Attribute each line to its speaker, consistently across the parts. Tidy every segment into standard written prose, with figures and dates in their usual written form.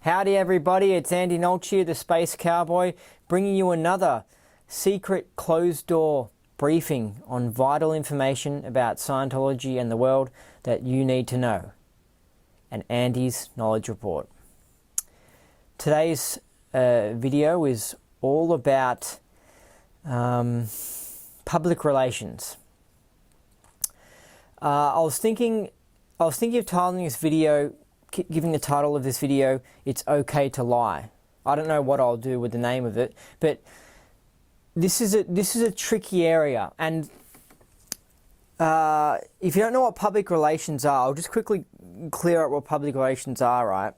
Speaker 1: Howdy everybody, it's Andy Nolch here, the Space Cowboy, bringing you another secret closed-door briefing on vital information about Scientology and the world that you need to know. An Andy's Knowledge Report. Today's video is all about public relations. I was thinking of titling this video, giving the title of this video, "It's Okay to Lie." I don't know what I'll do with the name of it, but this is a tricky area. And if you don't know what public relations are, I'll just quickly clear up what public relations are. Right?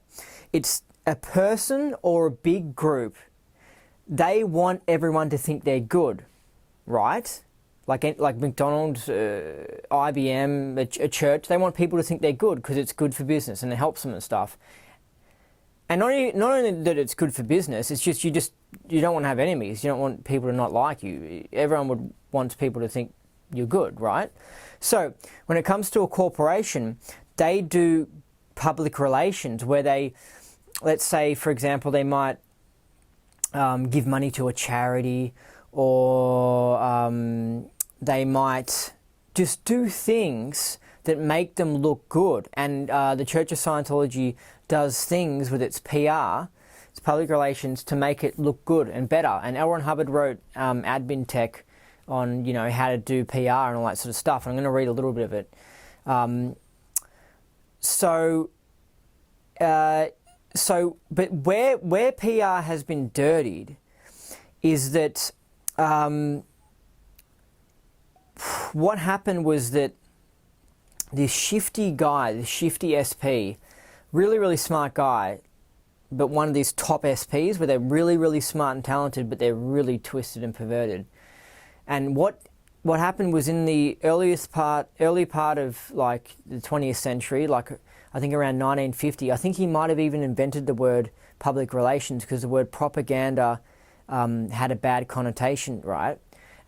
Speaker 1: It's a person or a big group. They want everyone to think they're good, right? Like McDonald's, IBM, a church, they want people to think they're good because it's good for business and it helps them and stuff. And not only that it's good for business, it's just you don't want to have enemies. You don't want people to not like you. Everyone wants people to think you're good, right? So when it comes to a corporation, they do public relations where they, let's say, for example, they might give money to a charity, or they might just do things that make them look good. And the Church of Scientology does things with its PR, its public relations, to make it look good and better. And L. Ron Hubbard wrote admin tech on, you know, how to do PR and all that sort of stuff. And I'm going to read a little bit of it. But where PR has been dirtied is that what happened was that this shifty guy, this shifty SP, really smart guy, but one of these top SPs where they're really smart and talented, but they're really twisted and perverted. And what happened was in the early part of like the 20th century, like I think around 1950, I think he might have even invented the word public relations because the word propaganda had a bad connotation, right?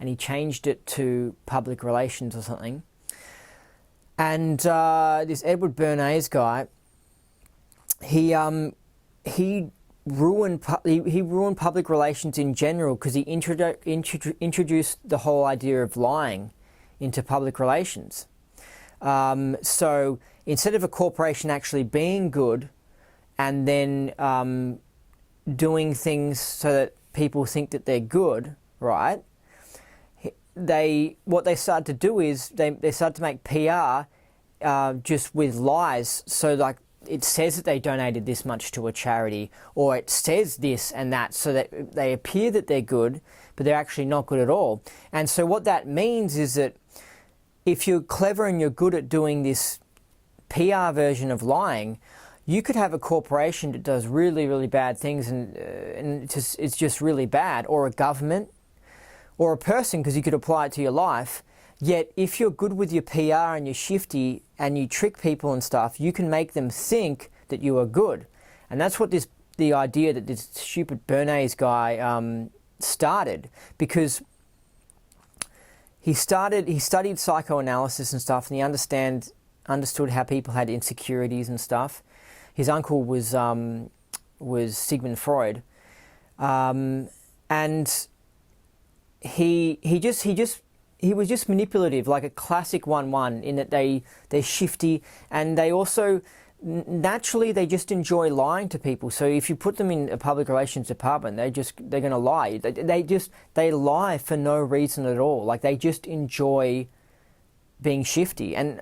Speaker 1: And he changed it to public relations or something. And this Edward Bernays guy, he ruined public relations in general because he introduced the whole idea of lying into public relations. So instead of a corporation actually being good and then doing things so that people think that they're good, right? What they started to do is they started to make PR just with lies. So like it says that they donated this much to a charity, or it says this and that, so that they appear that they're good, but they're actually not good at all. And so what that means is that if you're clever and you're good at doing this PR version of lying, you could have a corporation that does really bad things and it's just really bad, or a government, or a person, because you could apply it to your life. Yet if you're good with your PR and you're shifty and you trick people and stuff, you can make them think that you are good. And that's what the idea that this stupid Bernays guy started, because he studied psychoanalysis and stuff, and he understood how people had insecurities and stuff. His uncle was Sigmund Freud, and he was just manipulative, like a classic 1-1, in that they're shifty, and they also naturally they just enjoy lying to people. So if you put them in a public relations department, they're going to lie. They lie for no reason at all. Like they just enjoy being shifty. And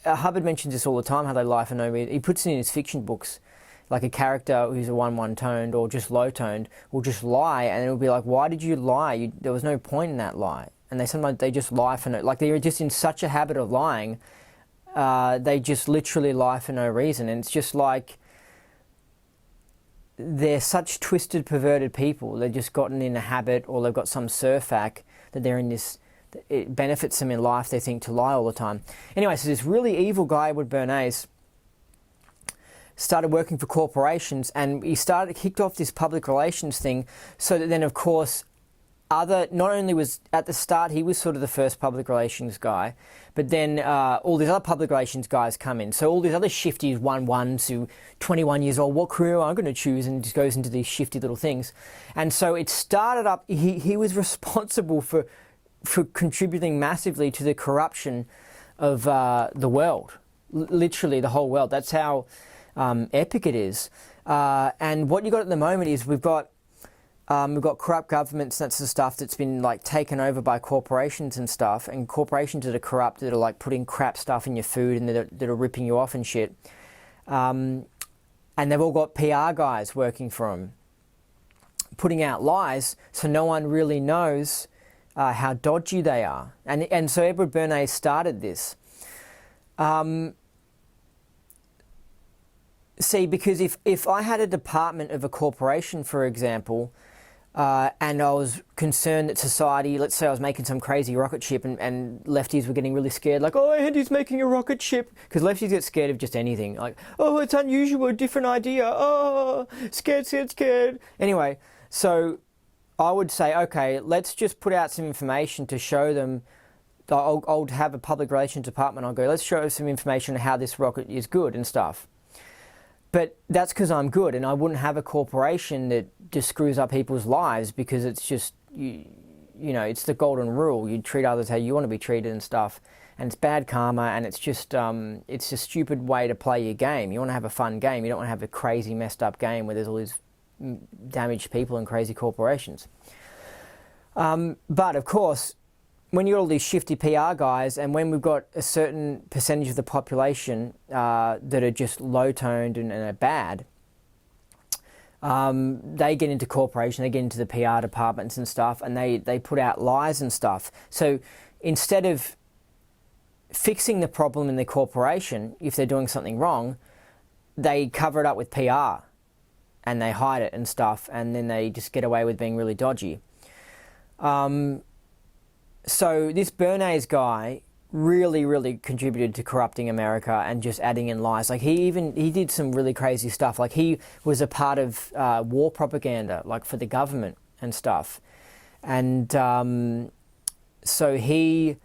Speaker 1: Hubbard mentions this all the time, how they lie for no reason. He puts it in his fiction books. Like a character who's a 1-1 toned or just low toned will just lie, and it'll be like, why did you lie? There was no point in that lie. And sometimes they just lie for no, like they're just in such a habit of lying, they just literally lie for no reason. And it's just like, they're such twisted, perverted people. They've just gotten in a habit, or they've got some surfac that they're in this, it benefits them in life, they think, to lie all the time. Anyway, so this really evil guy, Edward Bernays, started working for corporations, and he kicked off this public relations thing, so that then of course not only was at the start, he was sort of the first public relations guy, but then all these other public relations guys come in. So all these other shifty 1-1s who 21 years old, what career am I going to choose? And just goes into these shifty little things. And so it started up, he was responsible for contributing massively to the corruption of the world, literally the whole world. That's how epic it is. And what you got at the moment is we've got corrupt governments. That's the stuff that's been like taken over by corporations and stuff, and corporations that are corrupt, that are like putting crap stuff in your food and that are ripping you off and shit. And they've all got PR guys working for them, putting out lies, so no one really knows how dodgy they are. And so Edward Bernays started this. See, because if I had a department of a corporation, for example, and I was concerned that society, let's say I was making some crazy rocket ship and lefties were getting really scared, like, oh, Andy's making a rocket ship, because lefties get scared of just anything, like, oh, it's unusual, a different idea, oh, scared. Anyway, so I would say, okay, let's just put out some information to show them. I'll have a public relations department, I'll go, let's show some information on how this rocket is good and stuff. But that's because I'm good, and I wouldn't have a corporation that just screws up people's lives, because it's just, you know, it's the golden rule. You treat others how you want to be treated and stuff, and it's bad karma, and it's just, it's a stupid way to play your game. You want to have a fun game. You don't want to have a crazy, messed up game where there's all these damaged people and crazy corporations. But of course, when you've got all these shifty PR guys, and when we've got a certain percentage of the population that are just low-toned and are bad, they get into corporation, they get into the PR departments and stuff, and they put out lies and stuff. So instead of fixing the problem in the corporation, if they're doing something wrong, they cover it up with PR, and they hide it and stuff, and then they just get away with being really dodgy. So this Bernays guy really contributed to corrupting America and just adding in lies. Like he did some really crazy stuff. Like he was a part of war propaganda, like for the government and stuff. And so the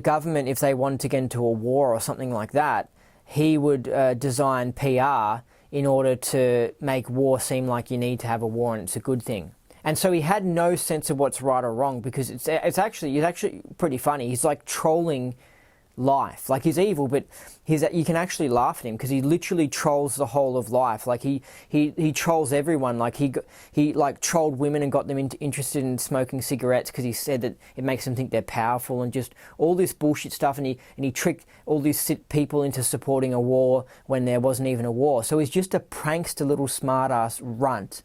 Speaker 1: government, if they wanted to get into a war or something like that, he would design PR in order to make war seem like you need to have a war and it's a good thing. And so he had no sense of what's right or wrong, because it's actually pretty funny. He's like trolling life. Like he's evil, but you can actually laugh at him, because he literally trolls the whole of life. Like he trolls everyone. Like he like trolled women and got them interested in smoking cigarettes, because he said that it makes them think they're powerful, and just all this bullshit stuff. And he tricked all these people into supporting a war when there wasn't even a war. So he's just a prankster little smartass runt.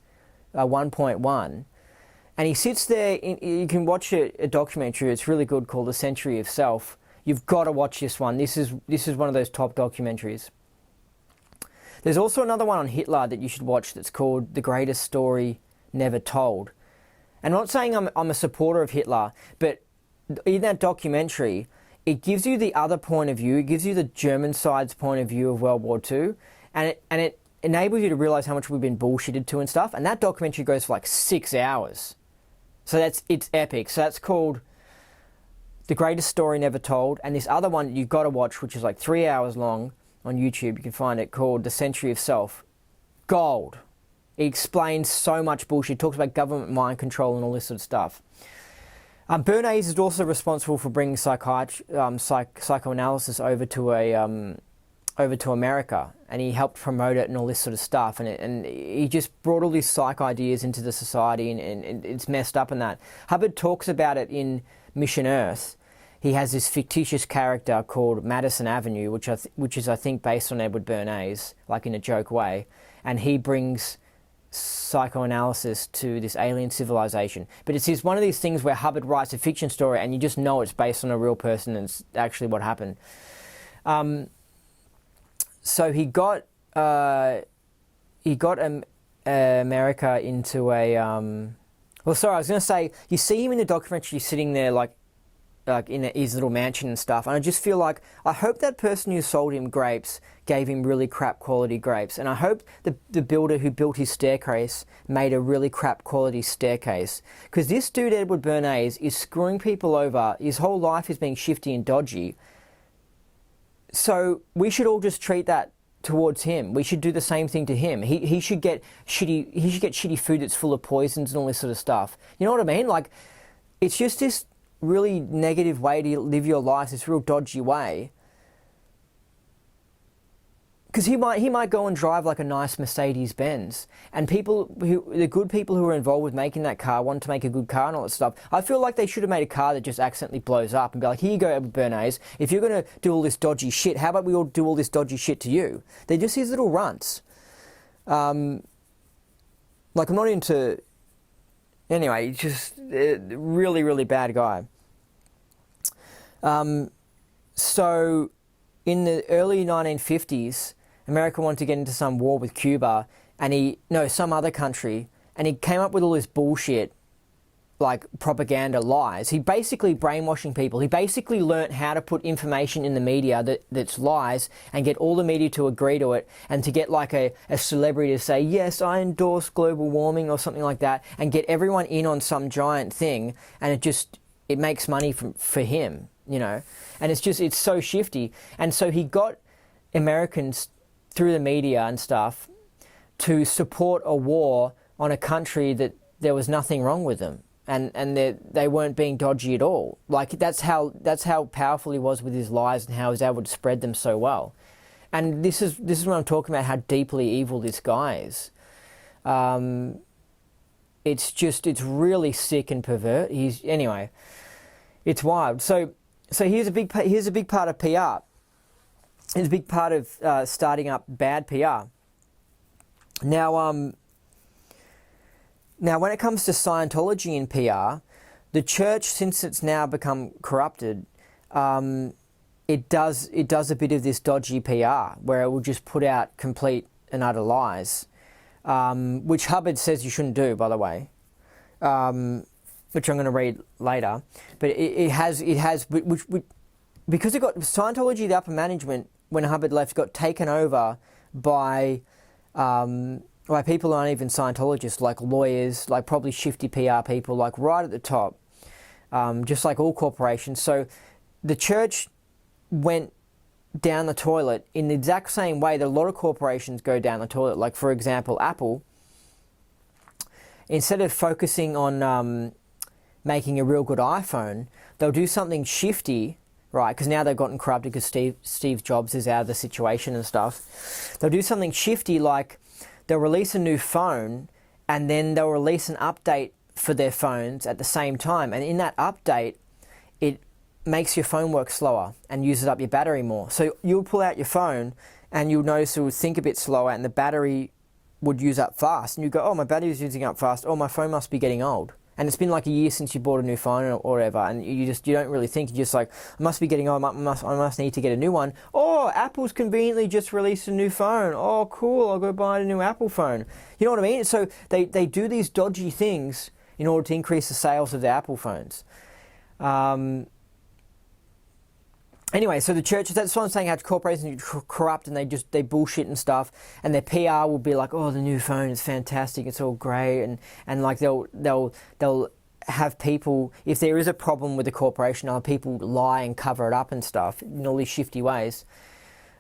Speaker 1: 1.1, and he sits there. You can watch a documentary. It's really good, called "A Century of Self." You've got to watch this one. This is one of those top documentaries. There's also another one on Hitler that you should watch. That's called "The Greatest Story Never Told." And I'm not saying I'm a supporter of Hitler, but in that documentary, it gives you the other point of view. It gives you the German side's point of view of World War II, and it enables you to realize how much we've been bullshitted to and stuff. And that documentary goes for like 6 hours. So it's epic. So that's called The Greatest Story Never Told. And this other one you've got to watch, which is like 3 hours long on YouTube, you can find it, called The Century of Self. Gold. It explains so much bullshit. It talks about government mind control and all this sort of stuff. Bernays is also responsible for bringing psychoanalysis over to America, and he helped promote it and all this sort of stuff, and he just brought all these psych ideas into the society, and it's messed up in that. Hubbard talks about it in Mission Earth. He has this fictitious character called Madison Avenue, which is I think based on Edward Bernays, like in a joke way, and he brings psychoanalysis to this alien civilization. But it's one of these things where Hubbard writes a fiction story and you just know it's based on a real person and it's actually what happened. So he got America into a... well, sorry, I was going to say, you see him in the documentary sitting there like like in his little mansion and stuff. And I just feel like, I hope that person who sold him grapes gave him really crap quality grapes. And I hope the builder who built his staircase made a really crap quality staircase. Because this dude, Edward Bernays, is screwing people over. His whole life is being shifty and dodgy. So we should all just treat that towards him. We should do the same thing to him. He should get shitty food that's full of poisons and all this sort of stuff. You know what I mean? Like, it's just this really negative way to live your life, this real dodgy way. Because he might go and drive like a nice Mercedes Benz, and the good people who are involved with making that car want to make a good car and all that stuff. I feel like they should have made a car that just accidentally blows up and be like, here you go, Edward Bernays, if you're going to do all this dodgy shit, how about we all do all this dodgy shit to you? They're just these little runts. Like, I'm not into... Anyway, he's just a really, really bad guy. So, in the early 1950s, America wanted to get into some war with Cuba, some other country, and he came up with all this bullshit, like propaganda lies. He basically brainwashing people. He basically learnt how to put information in the media that's lies and get all the media to agree to it, and to get like a celebrity to say, yes, I endorse global warming or something like that, and get everyone in on some giant thing, and it makes money for him, you know. And it's so shifty. And so he got Americans through the media and stuff to support a war on a country that there was nothing wrong with them. And they weren't being dodgy at all. Like, that's how powerful he was with his lies and how he was able to spread them so well. And this is what I'm talking about, how deeply evil this guy is. It's really sick and pervert. Anyway, it's wild. So here's a big part of PR. Here's a big part of starting up bad PR. Now, when it comes to Scientology and PR, the church, since it's now become corrupted, it does a bit of this dodgy PR where it will just put out complete and utter lies, which Hubbard says you shouldn't do, by the way, which I'm going to read later. But because Scientology, the upper management, when Hubbard left, got taken over by people who aren't even Scientologists, like lawyers, like probably shifty PR people, like right at the top, just like all corporations. So the church went down the toilet in the exact same way that a lot of corporations go down the toilet. Like, for example, Apple, instead of focusing on making a real good iPhone, they'll do something shifty, right? Because now they've gotten corrupted because Steve Jobs is out of the situation and stuff. They'll do something shifty, like they'll release a new phone and then they'll release an update for their phones at the same time. And in that update, it makes your phone work slower and uses up your battery more. So you'll pull out your phone and you'll notice it will think a bit slower and the battery would use up fast. And you go, oh, my battery's using up fast. Oh, my phone must be getting old. And it's been like a year since you bought a new phone or whatever, and you don't really think. You're just like, I must be getting old, I must need to get a new one. Oh, Apple's conveniently just released a new phone. Oh, cool, I'll go buy a new Apple phone. You know what I mean? So they do these dodgy things in order to increase the sales of the Apple phones. Anyway, so the churches, that's what I'm saying, how corporations are corrupt and they bullshit and stuff, and their PR will be like, oh, the new phone is fantastic, it's all great, and like they'll have people, if there is a problem with the corporation, people lie and cover it up and stuff in all these shifty ways.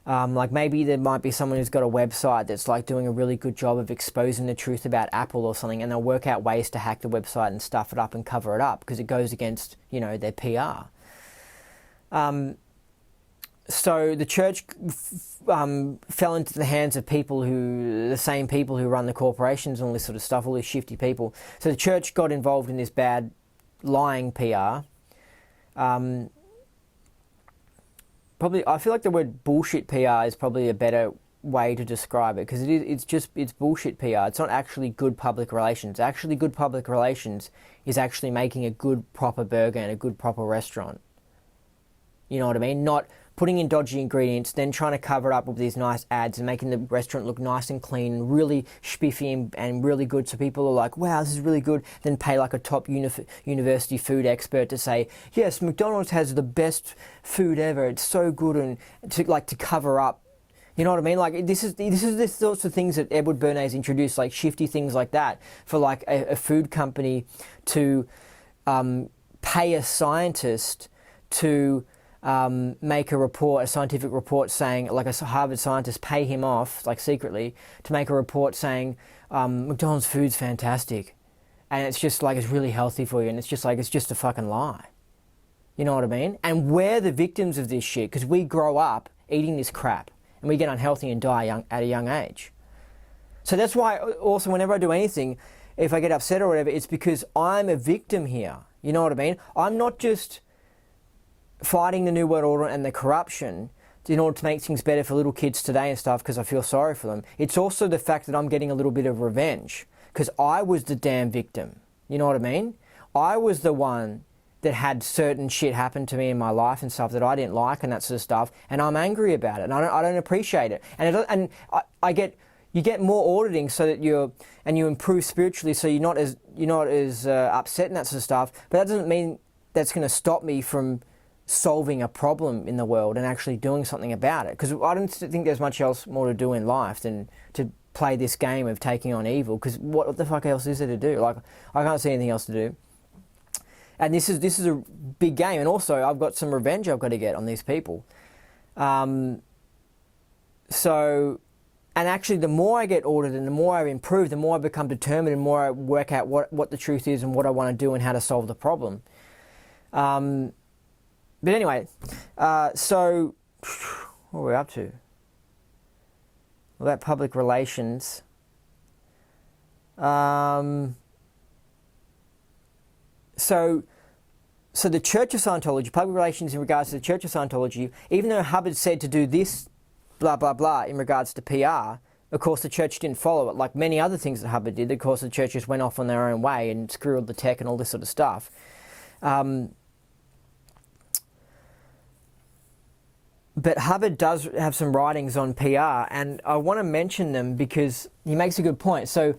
Speaker 1: Like maybe there might be someone who's got a website that's like doing a really good job of exposing the truth about Apple or something, and they'll work out ways to hack the website and stuff it up and cover it up because it goes against, their PR. So the church fell into the hands of the same people who run the corporations and all this sort of stuff, all these shifty people. So the church got involved in this bad lying PR. Probably, I feel like the word bullshit PR is probably a better way to describe it, because it's bullshit PR. It's not actually good public relations. Actually good public relations is actually making a good proper burger and a good proper restaurant. You know what I mean? Not putting in dodgy ingredients, then trying to cover it up with these nice ads and making the restaurant look nice and clean and really spiffy and really good. So people are like, wow, this is really good. Then pay like a top university food expert to say, yes, McDonald's has the best food ever. It's so good, and to cover up. You know what I mean? Like this is the sorts of things that Edward Bernays introduced, like shifty things like that, for like a food company to pay a scientist to make a scientific report saying, like a Harvard scientist pay him off, like secretly, to make a report saying McDonald's food's fantastic, and it's just like it's really healthy for you, and it's just a fucking lie. You know what I mean? And we're the victims of this shit because we grow up eating this crap. And we get unhealthy and die at a young age. So that's why also whenever I do anything, if I get upset or whatever, it's because I'm a victim here. You know what I mean? I'm not just fighting the New World Order and the corruption in order to make things better for little kids today and stuff because I feel sorry for them. It's also the fact that I'm getting a little bit of revenge because I was the damn victim. You know what I mean? I was the one that had certain shit happen to me in my life and stuff that I didn't like and that sort of stuff, and I'm angry about it and I don't appreciate it. And you get more auditing so that you improve spiritually, so you're not as upset and that sort of stuff. But that doesn't mean that's going to stop me from solving a problem in the world and actually doing something about it. Because I don't think there's much else more to do in life than to play this game of taking on evil. Because what the fuck else is there to do? Like I can't see anything else to do. And this is a big game, and also I've got some revenge I've got to get on these people. And actually the more I get audited and the more I improve, the more I become determined and more I work out what the truth is and what I want to do and how to solve the problem. But anyway, so what are we up to? Well, that public relations. So the Church of Scientology, public relations in regards to the Church of Scientology, even though Hubbard said to do this, blah, blah, blah, in regards to PR, of course the Church didn't follow it. Like many other things that Hubbard did, of course the Church just went off on their own way and screwed the tech and all this sort of stuff. But Hubbard does have some writings on PR, and I want to mention them because he makes a good point. So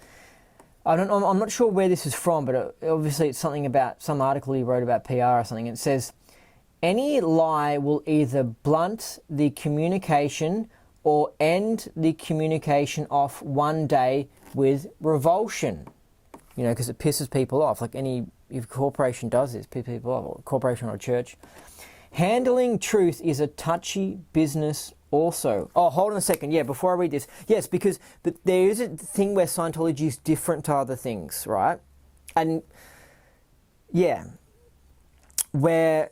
Speaker 1: I'm not sure where this is from, but obviously it's something about some article he wrote about PR or something. It says, any lie will either blunt the communication or end the communication off one day with revulsion. You know, because it pisses people off. Like if a corporation does this, pisses people off, or a corporation or a church. Handling truth is a touchy business also. Oh, hold on a second. Yeah, before I read this. Yes, but there is a thing where Scientology is different to other things, right? And yeah, where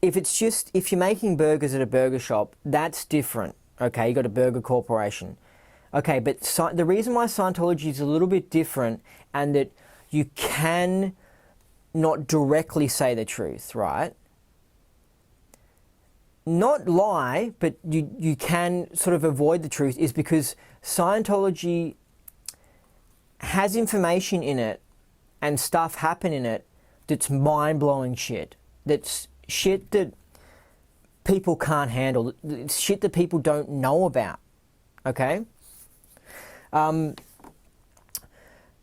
Speaker 1: if you're making burgers at a burger shop, that's different. Okay, you got a burger corporation. Okay, but the reason why Scientology is a little bit different and that you can not directly say the truth, right? Not lie, but you can sort of avoid the truth, is because Scientology has information in it and stuff happen in it that's mind-blowing shit. That's shit that people can't handle. It's shit that people don't know about. Okay?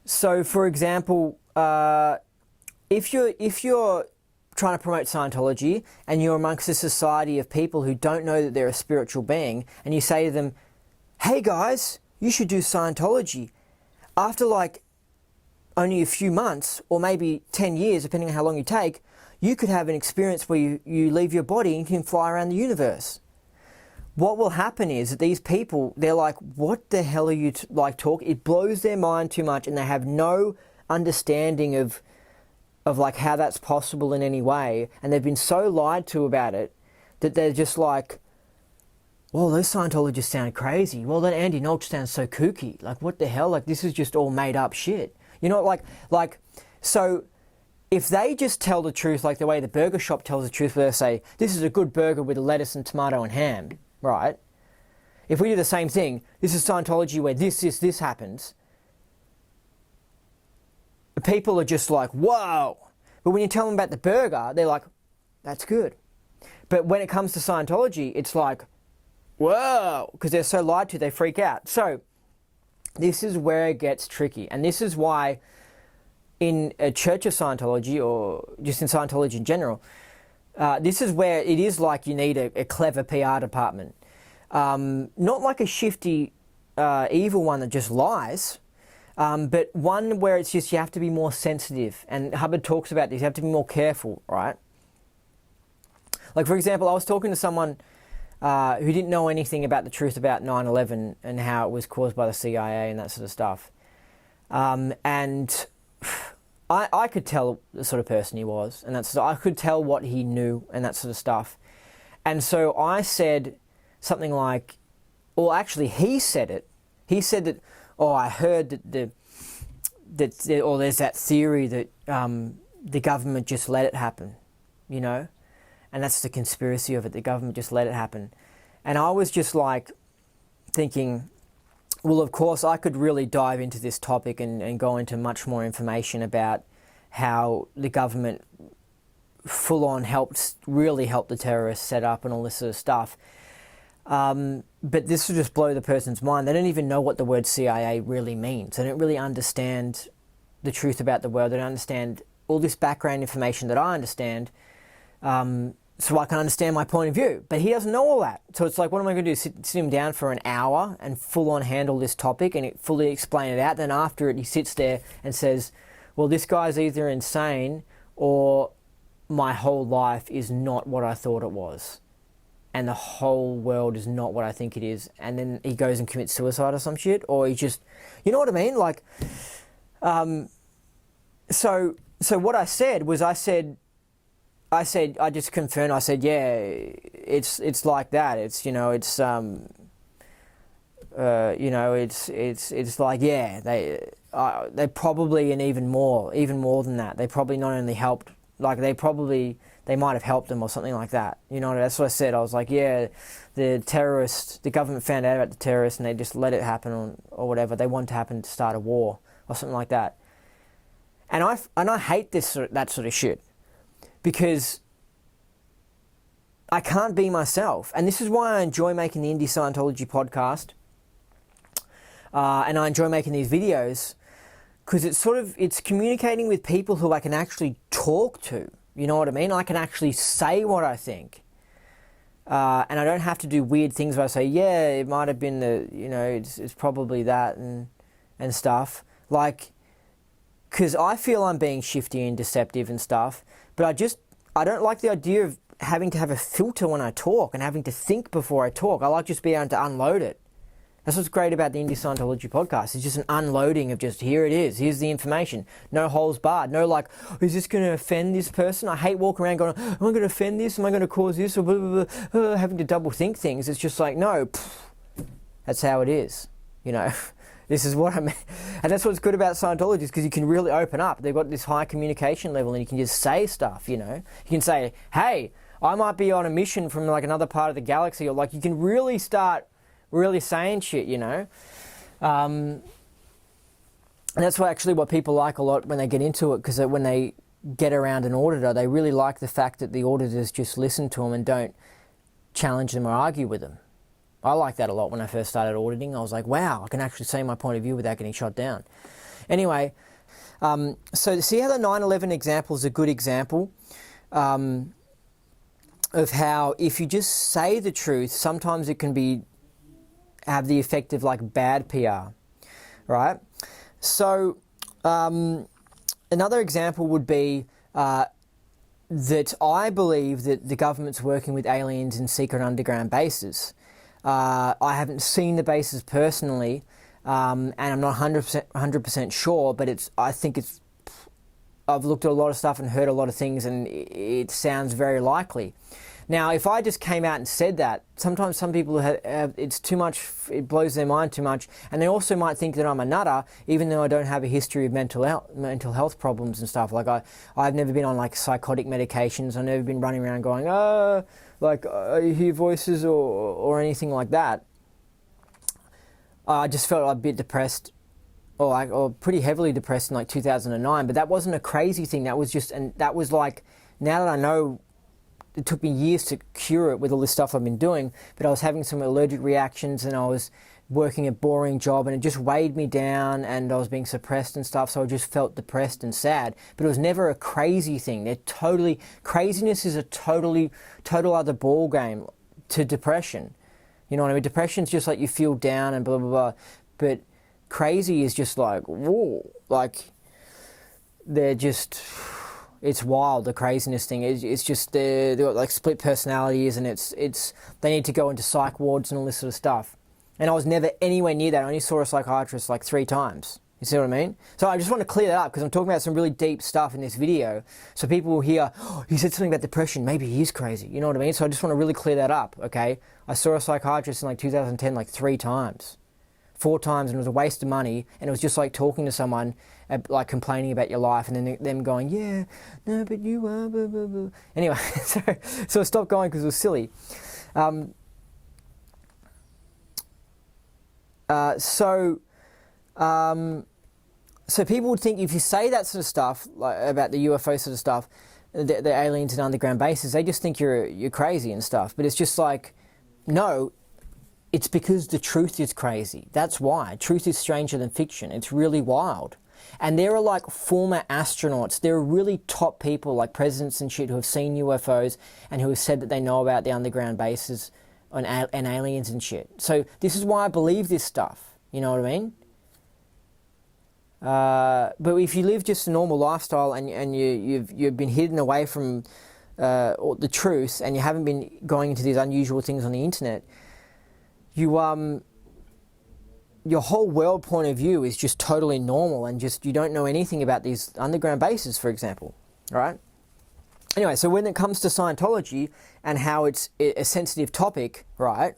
Speaker 1: So, for example, if you're trying to promote Scientology and you're amongst a society of people who don't know that they're a spiritual being, and you say to them, hey guys, you should do Scientology. After like only a few months or maybe 10 years, depending on how long you take, you could have an experience where you leave your body and you can fly around the universe. What will happen is that these people, they're like, what the hell are you talking? It blows their mind too much, and they have no understanding of like how that's possible in any way, and they've been so lied to about it that they're just like, well, those Scientologists sound crazy. Well, that Andy Nolch sounds so kooky. Like, what the hell? Like, this is just all made up shit. You know, like, so if they just tell the truth, like the way the burger shop tells the truth, where they say, this is a good burger with lettuce and tomato and ham, right? If we do the same thing, this is Scientology where this happens, people are just like, whoa. But when you tell them about the burger, they're like, that's good. But when it comes to Scientology, it's like, whoa, because they're so lied to, they freak out. So this is where it gets tricky. And this is why in a Church of Scientology, or just in Scientology in general, this is where it is like you need a clever PR department. Not like a shifty, evil one that just lies, but one where it's just you have to be more sensitive. And Hubbard talks about this, you have to be more careful, right? Like, for example, I was talking to someone who didn't know anything about the truth about 9/11 and how it was caused by the CIA and that sort of stuff. And I could tell the sort of person he was, and I could tell what he knew and that sort of stuff. And so I said something like, or actually he said it. He said that, I heard that there's that theory that the government just let it happen, you know? And that's the conspiracy of it. The government just let it happen. And I was just like thinking, well, of course, I could really dive into this topic and go into much more information about how the government full-on really helped the terrorists set up and all this sort of stuff. But this will just blow the person's mind. They don't even know what the word CIA really means. They don't really understand the truth about the world. They don't understand all this background information that I understand. So I can understand my point of view. But he doesn't know all that. So it's like, what am I going to do? Sit him down for an hour and full-on handle this topic and fully explain it out. Then after it, he sits there and says, well, this guy's either insane or my whole life is not what I thought it was. And the whole world is not what I think it is. And then he goes and commits suicide or some shit. Or he just, you know what I mean? Like, so what I said was, I just confirmed, I said, yeah, it's like that. It's, it's like, yeah, they probably, and even more than that, they probably not only helped, like they might have helped them or something like that. That's what I said. I was like, yeah, the government found out about the terrorists and they just let it happen or whatever. They want to happen to start a war or something like that. And I hate that sort of shit. Because I can't be myself. And this is why I enjoy making the Indie Scientology podcast. And I enjoy making these videos. Because it's communicating with people who I can actually talk to. You know what I mean? I can actually say what I think. And I don't have to do weird things where I say, yeah, it might have been it's probably that and stuff. Like, because I feel I'm being shifty and deceptive and stuff. But I don't like the idea of having to have a filter when I talk and having to think before I talk. I like just being able to unload it. That's what's great about the Indie Scientology podcast. It's just an unloading of just, here it is, here's the information. No holes barred. No like, is this going to offend this person? I hate walking around going, am I going to offend this? Am I going to cause this? Or blah, blah, blah, having to double think things. It's just like, no, that's how it is, This is what I mean. And that's what's good about Scientology, is because you can really open up. They've got this high communication level and you can just say stuff, You can say, hey, I might be on a mission from like another part of the galaxy, or like you can really start really saying shit, And that's what people like a lot when they get into it, because when they get around an auditor, they really like the fact that the auditors just listen to them and don't challenge them or argue with them. I like that a lot when I first started auditing. I was like, wow, I can actually say my point of view without getting shot down. Anyway, so see how the 9/11 example is a good example of how if you just say the truth, sometimes it can have the effect of like bad PR, right? So another example would be that I believe that the government's working with aliens in secret underground bases. I haven't seen the bases personally, and I'm not 100% sure, but I've looked at a lot of stuff and heard a lot of things, and it sounds very likely. Now, if I just came out and said that, sometimes some people it's too much, it blows their mind too much, and they also might think that I'm a nutter, even though I don't have a history of mental health problems and stuff. Like I've never been on like psychotic medications. I've never been running around going, you hear voices or anything like that. I just felt a bit depressed, or pretty heavily depressed in like 2009. But that wasn't a crazy thing. That was just, and that was like, now that I know it took me years to cure it with all this stuff I've been doing, but I was having some allergic reactions and I was working a boring job and it just weighed me down and I was being suppressed and stuff, so I just felt depressed and sad. But it was never a crazy thing. Craziness is a total other ball game to depression. You know what I mean? Depression's just like you feel down and blah, blah, blah. But crazy is just like, whoa, like they're just... It's wild, the craziness thing. It's just they've got like split personalities, and they need to go into psych wards and all this sort of stuff. And I was never anywhere near that. I only saw a psychiatrist like 3 times. You see what I mean? So I just want to clear that up because I'm talking about some really deep stuff in this video. So people will hear, oh, he said something about depression. Maybe he is crazy. You know what I mean? So I just want to really clear that up, okay? I saw a psychiatrist in like 2010 like 3 times. 4 times, and it was a waste of money, and it was just like talking to someone like complaining about your life, and then them going, yeah, no, but you are blah, blah, blah. Anyway, so I stopped going because it was silly. So people would think if you say that sort of stuff, like about the UFO sort of stuff, the aliens and underground bases, they just think you're crazy and stuff. But it's just like, no. It's because the truth is crazy. That's why. Truth is stranger than fiction. It's really wild. And there are like former astronauts. There are really top people like presidents and shit who have seen UFOs and who have said that they know about the underground bases and aliens and shit. So this is why I believe this stuff. You know what I mean? But if you live just a normal lifestyle and you've been hidden away from the truth and you haven't been going into these unusual things on the internet, your whole world point of view is just totally normal and just you don't know anything about these underground bases, for example, right? Anyway, so when it comes to Scientology and how it's a sensitive topic, right,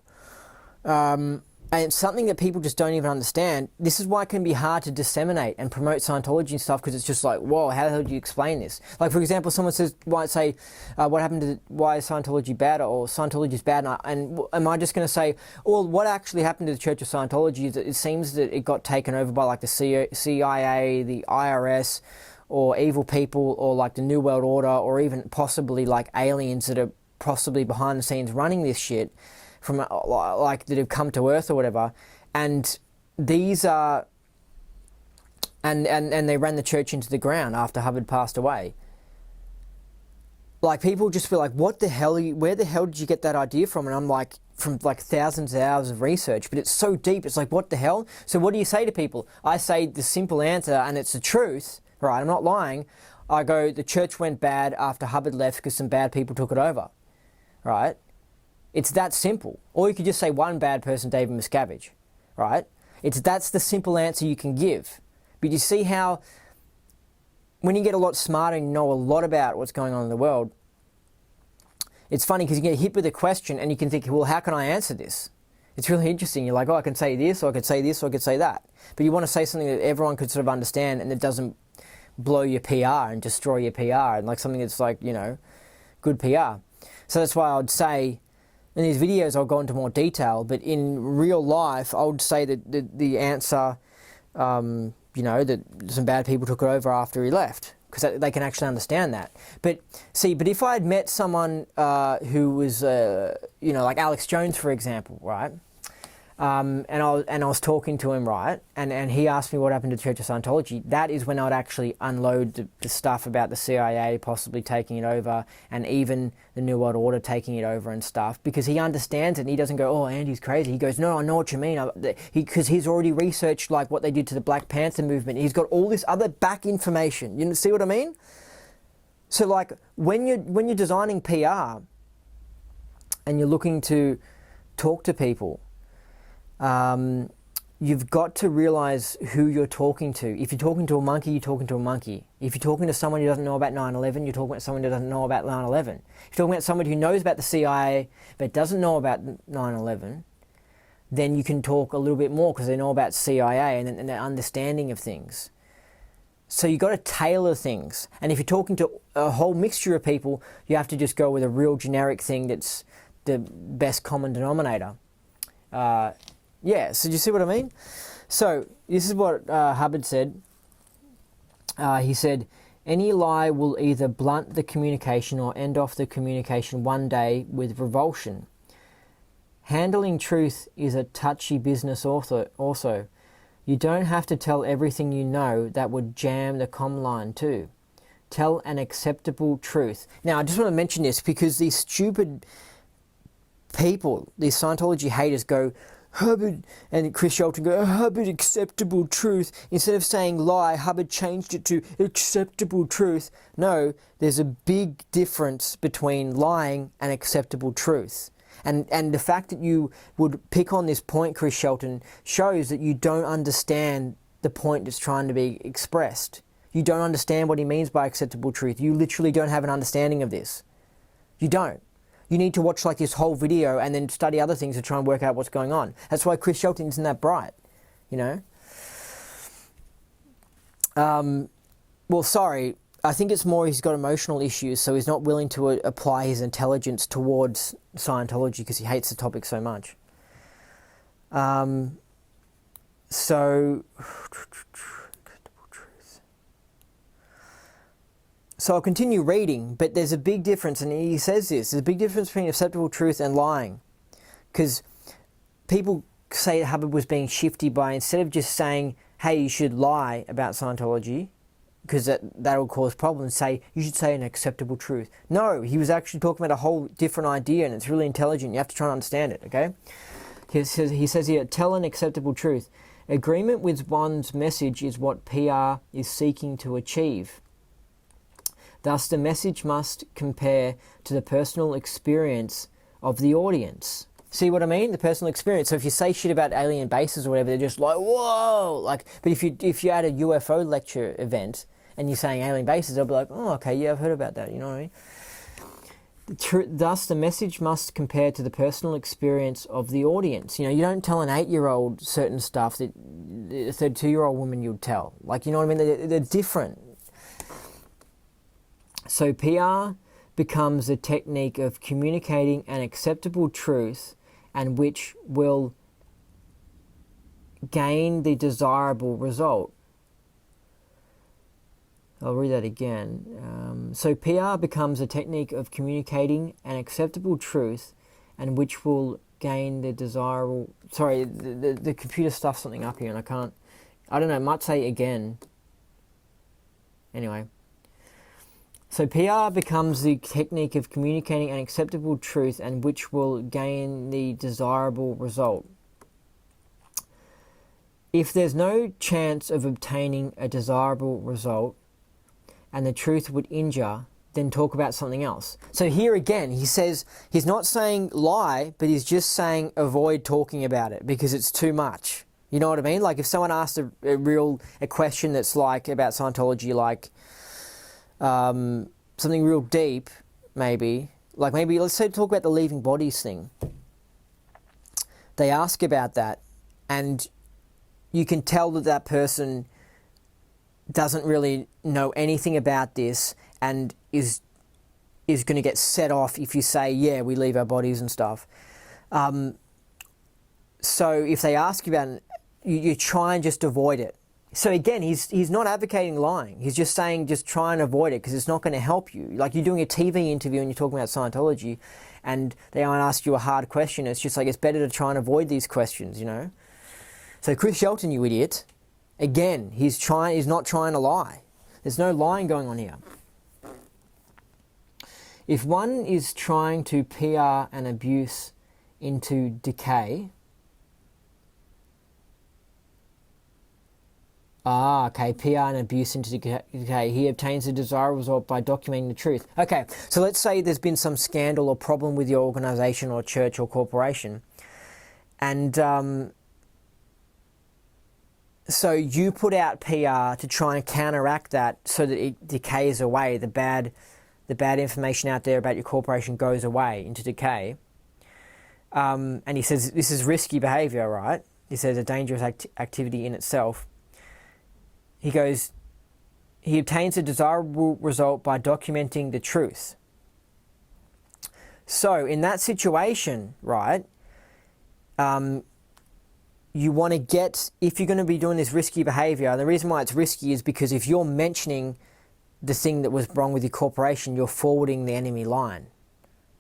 Speaker 1: and it's something that people just don't even understand, this is why it can be hard to disseminate and promote Scientology and stuff, because it's just like, whoa, how the hell do you explain this? Like, for example, someone might say, what happened to, why is Scientology bad, or Scientology is bad, and am I just going to say, well, what actually happened to the Church of Scientology is that it seems that it got taken over by like the CIA, the IRS, or evil people, or like the New World Order, or even possibly like aliens that are possibly behind the scenes running this shit, from like that have come to Earth or whatever, and these are, and they ran the church into the ground after Hubbard passed away. Like, people just feel like, what the hell? Where the hell did you get that idea from? And I'm like, from like thousands of hours of research, but it's so deep. It's like, what the hell? So what do you say to people? I say the simple answer, and it's the truth, right? I'm not lying. I go, the church went bad after Hubbard left because some bad people took it over, right? It's that simple. Or you could just say one bad person, David Miscavige, right? That's the simple answer you can give. But you see how when you get a lot smarter and you know a lot about what's going on in the world, it's funny because you get hit with a question and you can think, well, how can I answer this? It's really interesting. You're like, oh, I can say this, or I could say this, or I could say that. But you want to say something that everyone could sort of understand and that doesn't blow your PR and destroy your PR, and like something that's like, you know, good PR. So that's why I would say, in these videos I'll go into more detail, but in real life I would say that the answer, you know, that some bad people took it over after he left, because they can actually understand that. But if I had met someone who was, you know, like Alex Jones, for example, right? And I was talking to him, right? And he asked me what happened to the Church of Scientology. That is when I would actually unload the stuff about the CIA possibly taking it over, and even the New World Order taking it over and stuff, because he understands it and he doesn't go, oh, Andy's crazy. He goes, no, I know what you mean. Because he's already researched like what they did to the Black Panther movement. He's got all this other back information. You see what I mean? So like when you're designing PR and you're looking to talk to people, you've got to realize who you're talking to. If you're talking to a monkey, you're talking to a monkey. If you're talking to someone who doesn't know about 9/11, you're talking about someone who doesn't know about 9/11. If you're talking about someone who knows about the CIA but doesn't know about 9/11, then you can talk a little bit more because they know about CIA and their understanding of things. So you've got to tailor things. And if you're talking to a whole mixture of people, you have to just go with a real generic thing that's the best common denominator. Yeah, so do you see what I mean? So this is what Hubbard said. He said, Any lie will either blunt the communication or end off the communication one day with revulsion. Handling truth is a touchy business also. You don't have to tell everything you know. That would jam the comm line too. Tell an acceptable truth. Now, I just want to mention this because these stupid people, these Scientology haters go, Hubbard, and Chris Shelton go, Hubbard, acceptable truth. Instead of saying lie, Hubbard changed it to acceptable truth. No, there's a big difference between lying and acceptable truth. And the fact that you would pick on this point, Chris Shelton, shows that you don't understand the point that's trying to be expressed. You don't understand what he means by acceptable truth. You literally don't have an understanding of this. You don't. You need to watch like this whole video and then study other things to try and work out what's going on. That's why Chris Shelton isn't that bright, you know? Well, sorry. I think it's more he's got emotional issues, so he's not willing to apply his intelligence towards Scientology because he hates the topic so much. So I'll continue reading, but there's a big difference, and he says this, there's a big difference between acceptable truth and lying. Because people say that Hubbard was being shifty by, instead of just saying, hey, you should lie about Scientology, because that will cause problems, say, you should say an acceptable truth. No, he was actually talking about a whole different idea, and it's really intelligent. You have to try and understand it, okay? He says here, tell an acceptable truth. Agreement with one's message is what PR is seeking to achieve. Thus, the message must compare to the personal experience of the audience. See what I mean? The personal experience. So if you say shit about alien bases or whatever, they're just like, whoa! Like, but if you're at a UFO lecture event and you're saying alien bases, they'll be like, oh, okay, yeah, I've heard about that. You know what I mean? Thus, the message must compare to the personal experience of the audience. You know, you don't tell an 8-year-old certain stuff that a 32-year-old woman you'd tell. Like, you know what I mean? They're different. So PR becomes a technique of communicating an acceptable truth and which will gain the desirable result. I'll read that again. So PR becomes a technique of communicating an acceptable truth and which will gain the desirable... Sorry, the computer stuffed something up here and I don't know, it might say again. Anyway. So PR becomes the technique of communicating an acceptable truth and which will gain the desirable result. If there's no chance of obtaining a desirable result and the truth would injure, then talk about something else. So here again, he says, he's not saying lie, but he's just saying avoid talking about it because it's too much. You know what I mean? Like if someone asked a question that's like about Scientology, like... something real deep, maybe let's say talk about the leaving bodies thing. They ask about that, and you can tell that person doesn't really know anything about this and is going to get set off if you say, yeah, we leave our bodies and stuff. So if they ask you about it, you try and just avoid it. So again, he's not advocating lying. He's just saying just try and avoid it because it's not going to help you. Like you're doing a TV interview and you're talking about Scientology and they might ask you a hard question. It's just like it's better to try and avoid these questions, you know. So Chris Shelton, you idiot. Again, he's not trying to lie. There's no lying going on here. If one is trying to PR an abuse into decay... okay, PR and abuse into decay. He obtains a desirable result by documenting the truth. Okay, so let's say there's been some scandal or problem with your organisation or church or corporation. And so you put out PR to try and counteract that so that it decays away. The bad information out there about your corporation goes away into decay. And he says this is risky behaviour, right? He says a dangerous activity in itself. He goes, he obtains a desirable result by documenting the truth. So in that situation, right, you want to get, if you're going to be doing this risky behavior, and the reason why it's risky is because if you're mentioning the thing that was wrong with your corporation, you're forwarding the enemy line.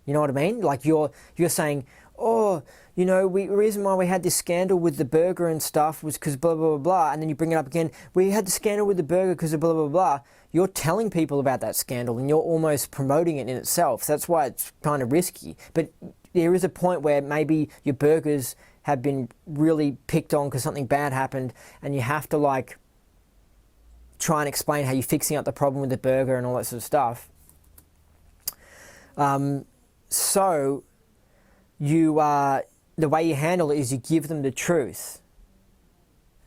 Speaker 1: You know what I mean? Like you're saying, oh, you know, the reason why we had this scandal with the burger and stuff was because blah, blah, blah, blah. And then you bring it up again. We had the scandal with the burger because of blah, blah, blah. You're telling people about that scandal and you're almost promoting it in itself. So that's why it's kind of risky. But there is a point where maybe your burgers have been really picked on because something bad happened, and you have to like try and explain how you're fixing up the problem with the burger and all that sort of stuff. So you the way you handle it is you give them the truth.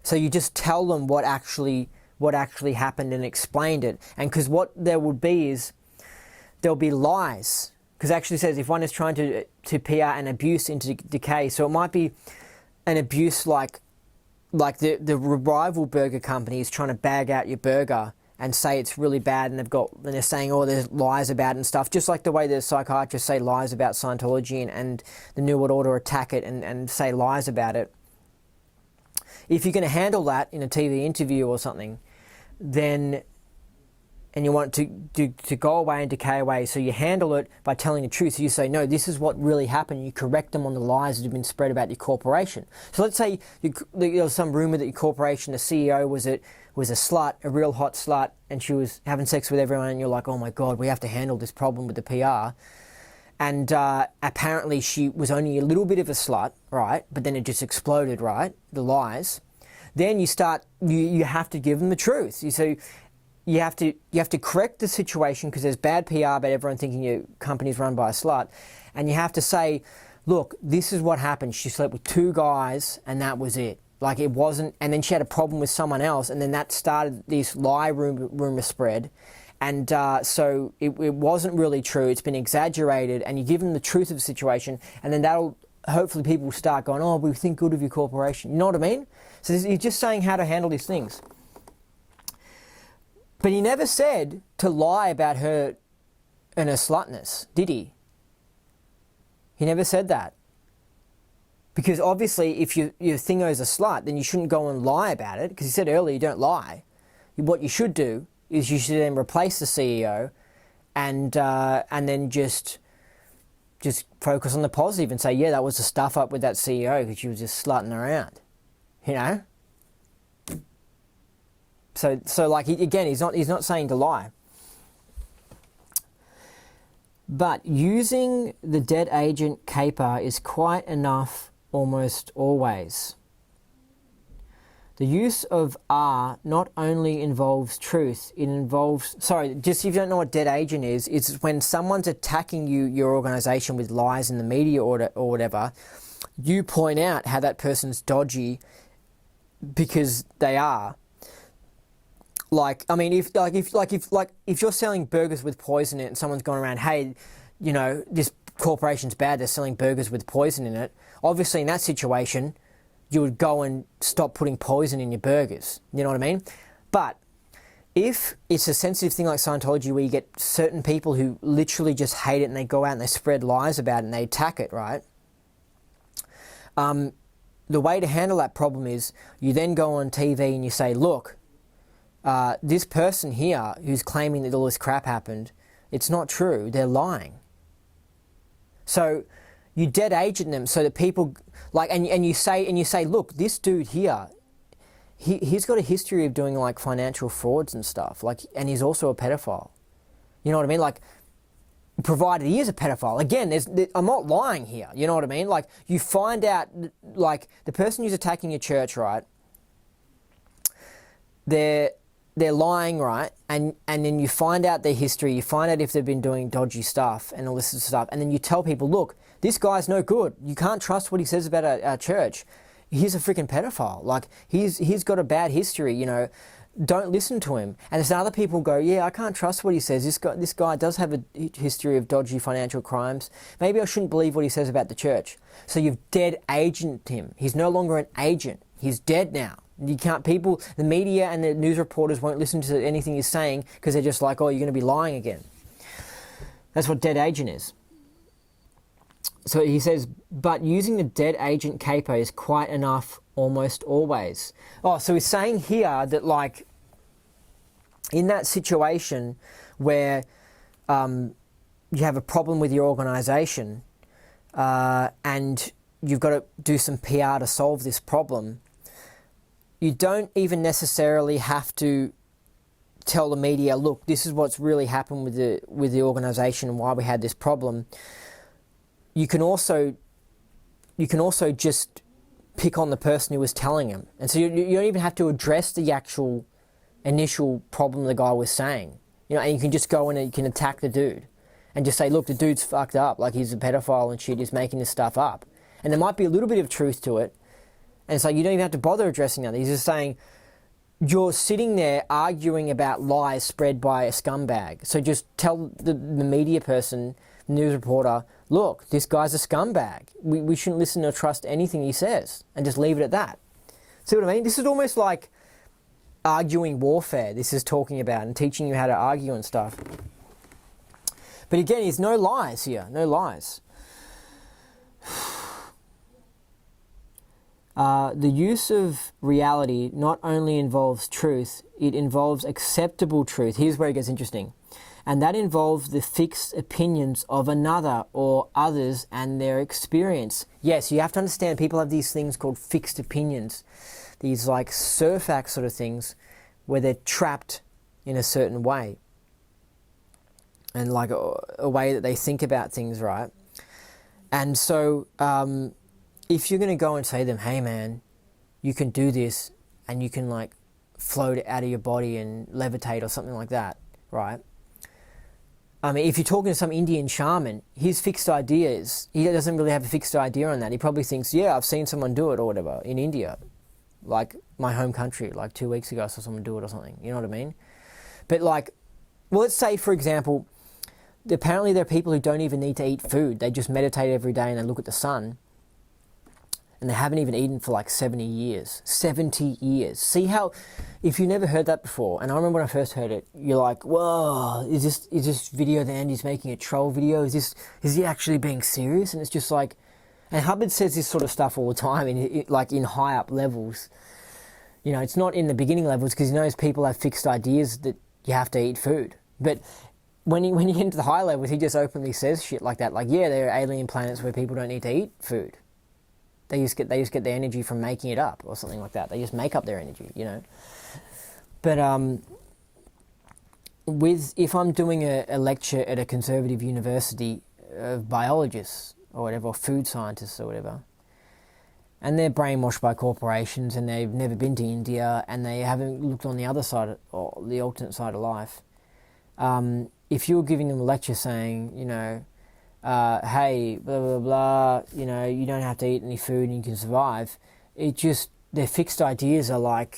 Speaker 1: So you just tell them what actually happened and explained it. And because what there would be is there'll be lies. Because it actually says if one is trying to PR an abuse into decay, so it might be an abuse like the rival burger company is trying to bag out your burger and say it's really bad, and they're saying, oh, there's lies about it and stuff, just like the way the psychiatrists say lies about Scientology and the New World Order attack it and say lies about it. If you're going to handle that in a TV interview or something, then, and you want it to go away and decay away, so you handle it by telling the truth. So you say, no, this is what really happened. You correct them on the lies that have been spread about your corporation. So let's say there was some rumor that your corporation, the CEO was a slut, a real hot slut, and she was having sex with everyone, and you're like, oh my God, we have to handle this problem with the PR. And apparently she was only a little bit of a slut, right? But then it just exploded, right? The lies. Then you have to give them the truth. You have to correct the situation because there's bad PR about everyone thinking your company's run by a slut. And you have to say, look, this is what happened. She slept with 2 guys and that was it. Like it wasn't, and then she had a problem with someone else, and then that started this lie rumor spread. And so it wasn't really true. It's been exaggerated, and you give them the truth of the situation, and then that'll, hopefully people will start going, oh, we think good of your corporation. You know what I mean? So you're just saying how to handle these things. But he never said to lie about her and her slutness, did he? He never said that. Because obviously if your thingo's a slut, then you shouldn't go and lie about it, because he said earlier you don't lie. What you should do is you should then replace the CEO and then just focus on the positive and say, yeah, that was the stuff up with that CEO because she was just slutting around, you know? So like, again, he's not saying to lie. But using the dead agent caper is quite enough almost always. The use of R not only involves truth, it involves... Sorry, just if you don't know what dead agent is, it's when someone's attacking your organisation with lies in the media or whatever, you point out how that person's dodgy because they are. Like, I mean, if you're selling burgers with poison in it and someone's going around, hey, you know, this corporation's bad, they're selling burgers with poison in it, obviously in that situation, you would go and stop putting poison in your burgers. You know what I mean? But if it's a sensitive thing like Scientology where you get certain people who literally just hate it and they go out and they spread lies about it and they attack it, right? The way to handle that problem is you then go on TV and you say, look, this person here who's claiming that all this crap happened, it's not true, they're lying. So you dead agent them so that people, like, and you say, look, this dude here, he's got a history of doing like financial frauds and stuff, like, and he's also a pedophile. You know what I mean? Like, provided he is a pedophile. Again, I'm not lying here. You know what I mean? Like, you find out, like, the person who's attacking your church, right? They're lying, right? And then you find out their history, you find out if they've been doing dodgy stuff and all this sort of stuff, and then you tell people, look, this guy's no good. You can't trust what he says about our church. He's a freaking pedophile. Like, he's got a bad history, you know. Don't listen to him. And there's other people go, yeah, I can't trust what he says. This guy does have a history of dodgy financial crimes. Maybe I shouldn't believe what he says about the church. So you've dead agented him. He's no longer an agent. He's dead now. You can't, people, the media and the news reporters won't listen to anything he's saying because they're just like, oh, you're going to be lying again. That's what dead agent is. So he says, but using the dead agent caper is quite enough almost always. Oh, so he's saying here that, like, in that situation where you have a problem with your organization and you've got to do some PR to solve this problem, you don't even necessarily have to tell the media, look, this is what's really happened with the organization and why we had this problem. You can also just pick on the person who was telling him. And so you don't even have to address the actual initial problem the guy was saying. And you can just go in and you can attack the dude and just say, look, the dude's fucked up, like he's a pedophile and shit, he's making this stuff up. And there might be a little bit of truth to it. And it's like, you don't even have to bother addressing that. He's just saying, you're sitting there arguing about lies spread by a scumbag. So just tell the media person, news reporter, look, this guy's a scumbag. We shouldn't listen or trust anything he says, and just leave it at that. See what I mean? This is almost like arguing warfare. This is talking about and teaching you how to argue and stuff. But again, there's no lies here. No lies. The use of reality not only involves truth, it involves acceptable truth. Here's where it gets interesting. And that involves the fixed opinions of another or others and their experience. Yes, you have to understand people have these things called fixed opinions. These like surf act sort of things where they're trapped in a certain way. And like a way that they think about things, right? And so if you're going to go and say to them, hey man, you can do this and you can like float out of your body and levitate or something like that, right? I mean, if you're talking to some Indian shaman, his fixed ideas, he doesn't really have a fixed idea on that. He probably thinks, yeah, I've seen someone do it or whatever in India, like my home country, like 2 weeks ago I saw someone do it or something, you know what I mean? But like, well, let's say, for example, apparently there are people who don't even need to eat food. They just meditate every day and they look at the sun. And they haven't even eaten for like 70 years. 70 years. See how, if you never heard that before, and I remember when I first heard it, you're like, whoa, is this video that Andy's making a troll video? Is he actually being serious? And it's just like, and Hubbard says this sort of stuff all the time, like in high up levels. It's not in the beginning levels because he knows people have fixed ideas that you have to eat food. But when you get into the high levels, he just openly says shit like that. Like, yeah, there are alien planets where people don't need to eat food. They just get their energy from making it up or something like that. They just make up their energy, But if I'm doing a lecture at a conservative university of biologists or whatever, or food scientists or whatever, and they're brainwashed by corporations and they've never been to India and they haven't looked on the other side or the alternate side of life, if you're giving them a lecture saying, hey, blah, blah, blah, you don't have to eat any food and you can survive. Their fixed ideas are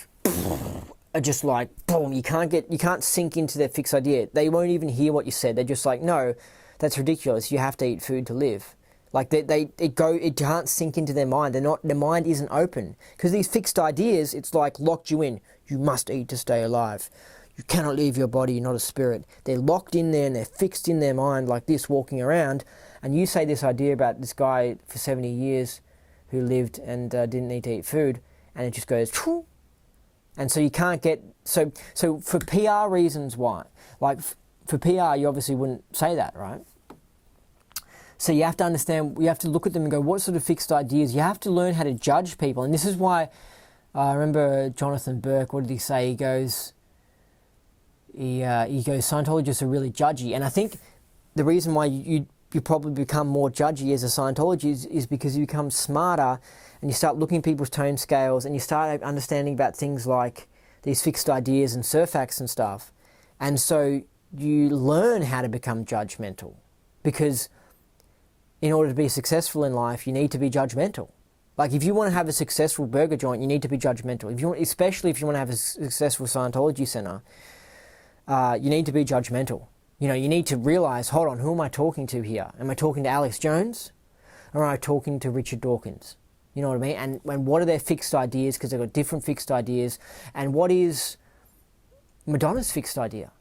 Speaker 1: just like, boom, you can't sink into their fixed idea. They won't even hear what you said. They're just like, no, that's ridiculous. You have to eat food to live. Like it can't sink into their mind. Their mind isn't open. Because these fixed ideas, it's like locked you in. You must eat to stay alive. You cannot leave your body, you're not a spirit. They're locked in there and they're fixed in their mind like this, walking around. And you say this idea about this guy for 70 years who lived and didn't need to eat food, and it just goes, Phew. And so you can't get, so for PR reasons, why? Like for PR, you obviously wouldn't say that, right? So you have to understand, you have to look at them and go, what sort of fixed ideas? You have to learn how to judge people. And this is why, I remember Jonathan Burke, what did he say? He goes, Scientologists are really judgy. And I think the reason why you probably become more judgy as a Scientologist is because you become smarter and you start looking at people's tone scales and you start understanding about things like these fixed ideas and surfax and stuff. And so you learn how to become judgmental, because in order to be successful in life, you need to be judgmental. Like if you want to have a successful burger joint, you need to be judgmental. Especially if you want to have a successful Scientology center, you need to be judgmental. You need to realize, hold on, who am I talking to here? Am I talking to Alex Jones? Or am I talking to Richard Dawkins? You know what I mean? And what are their fixed ideas? Because they've got different fixed ideas. And what is Madonna's fixed idea?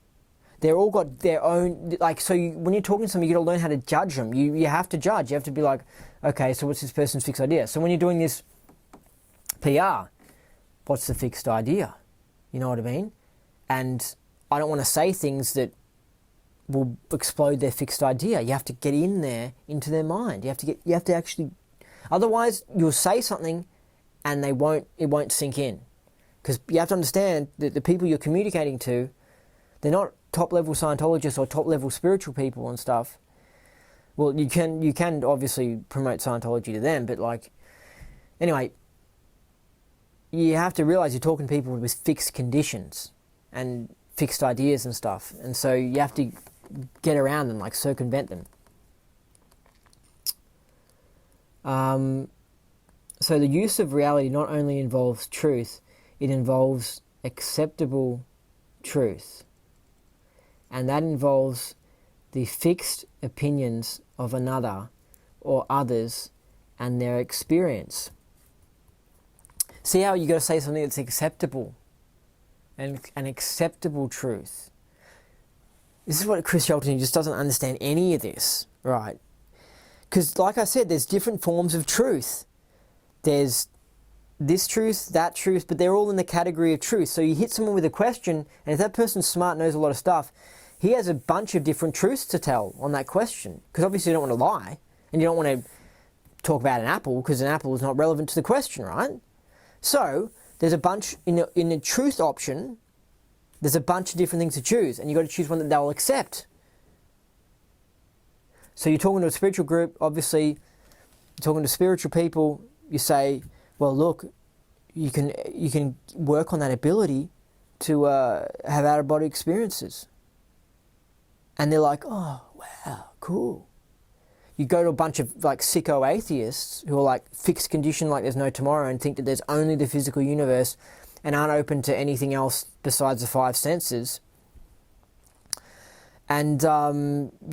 Speaker 1: They're all got their own, when you're talking to someone, you got to learn how to judge them. You have to judge. You have to be like, okay, so what's this person's fixed idea? So when you're doing this PR, what's the fixed idea? You know what I mean? And I don't want to say things that will explode their fixed idea. You have to get in there, into their mind. You have to actually, otherwise you'll say something and it won't sink in. Because you have to understand that the people you're communicating to, they're not top-level Scientologists or top-level spiritual people and stuff. Well, you can obviously promote Scientology to them, but like, anyway, you have to realize you're talking to people with fixed conditions and fixed ideas and stuff. And so you have to get around them, like circumvent them. So the use of reality not only involves truth, it involves acceptable truth. And that involves the fixed opinions of another or others and their experience. See how you got to say something that's acceptable, and an acceptable truth. This is what Chris Shelton just doesn't understand any of this, right? Because like I said, there's different forms of truth. There's this truth, that truth, but they're all in the category of truth. So you hit someone with a question, and if that person's smart, knows a lot of stuff, he has a bunch of different truths to tell on that question. Because obviously you don't want to lie, and you don't want to talk about an apple, because an apple is not relevant to the question, right? So there's a bunch, in the truth option, there's a bunch of different things to choose, and you've got to choose one that they'll accept. So you're talking to a spiritual group, obviously, you're talking to spiritual people, you say, well, look, you can work on that ability to have out-of-body experiences. And they're like, oh, wow, cool. You go to a bunch of like sicko atheists who are like fixed condition, like there's no tomorrow, and think that there's only the physical universe and aren't open to anything else besides the five senses. And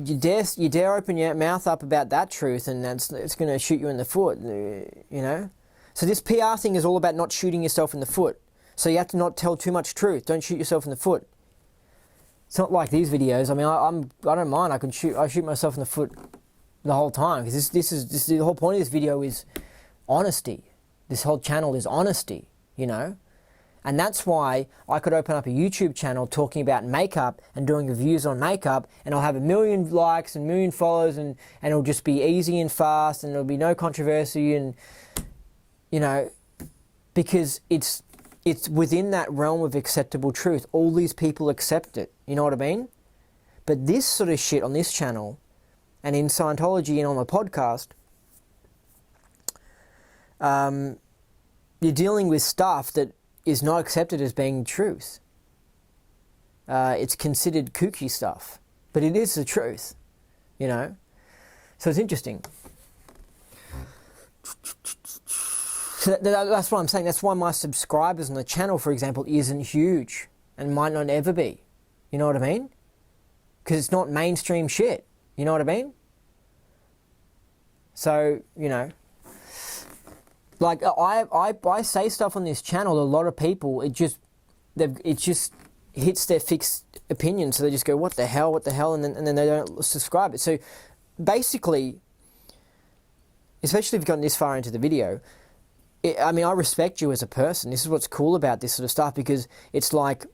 Speaker 1: you dare open your mouth up about that truth, and it's going to shoot you in the foot, you know. So this PR thing is all about not shooting yourself in the foot. So you have to not tell too much truth. Don't shoot yourself in the foot. It's not like these videos. I mean, I don't mind. I shoot myself in the foot the whole time, because this is the whole point of this video is honesty. This whole channel is honesty, you know. And that's why I could open up a YouTube channel talking about makeup and doing reviews on makeup, and I'll have 1 million likes and 1 million followers, and it'll just be easy and fast, and there'll be no controversy, and you know, because it's within that realm of acceptable truth. All these people accept it, you know what I mean? But this sort of shit on this channel and in Scientology and on my podcast, you're dealing with stuff that is not accepted as being truth. It's considered kooky stuff, but it is the truth, you know? So it's interesting. So that's what I'm saying. That's why my subscribers on the channel, for example, isn't huge and might not ever be. You know what I mean? Because it's not mainstream shit. You know what I mean? So, you know, like I say stuff on this channel, a lot of people, it just hits their fixed opinion, so they just go, what the hell, and then they don't subscribe it. So basically, especially if you've gotten this far into the video, I mean, I respect you as a person. This is what's cool about this sort of stuff, because it's like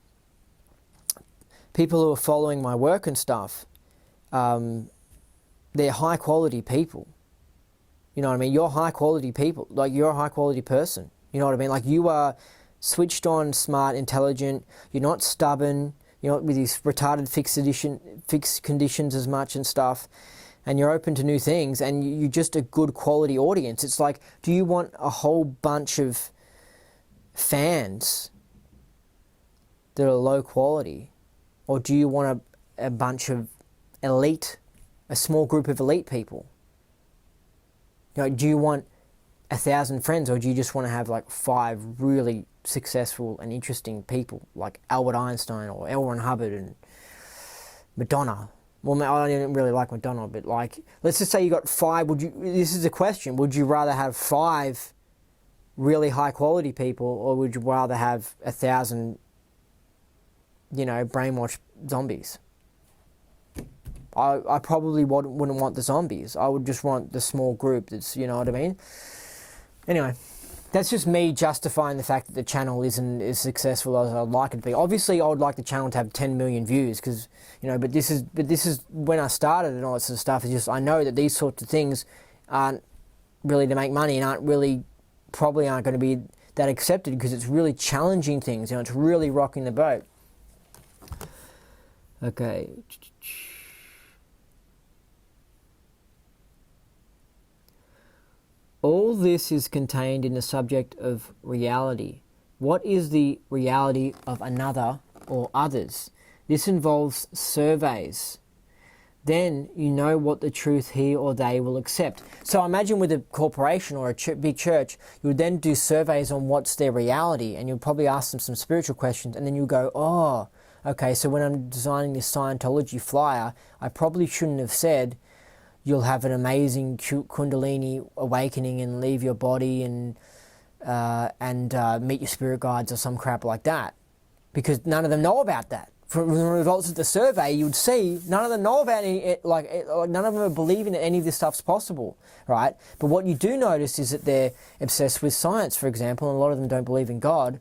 Speaker 1: people who are following my work and stuff, they're high quality people. You know what I mean? You're high quality people. Like, you're a high quality person. You know what I mean? Like, you are switched on, smart, intelligent. You're not stubborn. You're not with these retarded fixed conditions as much and stuff. And you're open to new things, and you're just a good quality audience. It's like, do you want a whole bunch of fans that are low quality? Or do you want a bunch of elite, a small group of elite people? You know, do you want 1,000 friends, or do you just want to have like 5 really successful and interesting people like Albert Einstein or L. Ron Hubbard and Madonna? Well, I didn't really like Madonna, but like, let's just say you got 5. This is a question. Would you rather have 5 really high quality people, or would you rather have 1,000, you know, brainwashed zombies? I probably wouldn't want the zombies. I would just want the small group that's, you know what I mean? Anyway, That's just me justifying the fact that the channel isn't as successful as I'd like it to be. Obviously, I would like the channel to have 10 million views, because but this is when I started and all that sort of stuff. It's just I know that these sorts of things aren't really to make money and probably aren't going to be that accepted, because it's really challenging things. It's really rocking the boat. Okay. All this is contained in the subject of reality. What is the reality of another or others? This involves surveys. Then you know what the truth he or they will accept. So imagine with a corporation or a big church, you would then do surveys on what's their reality, and you'll probably ask them some spiritual questions, and then you'll go, oh, okay, so when I'm designing this Scientology flyer, I probably shouldn't have said you'll have an amazing Kundalini awakening and leave your body and meet your spirit guides or some crap like that, because none of them know about that. From the results of the survey, you would see none of them know about any, none of them are believing that any of this stuff's possible, right? But what you do notice is that they're obsessed with science, for example, and a lot of them don't believe in God,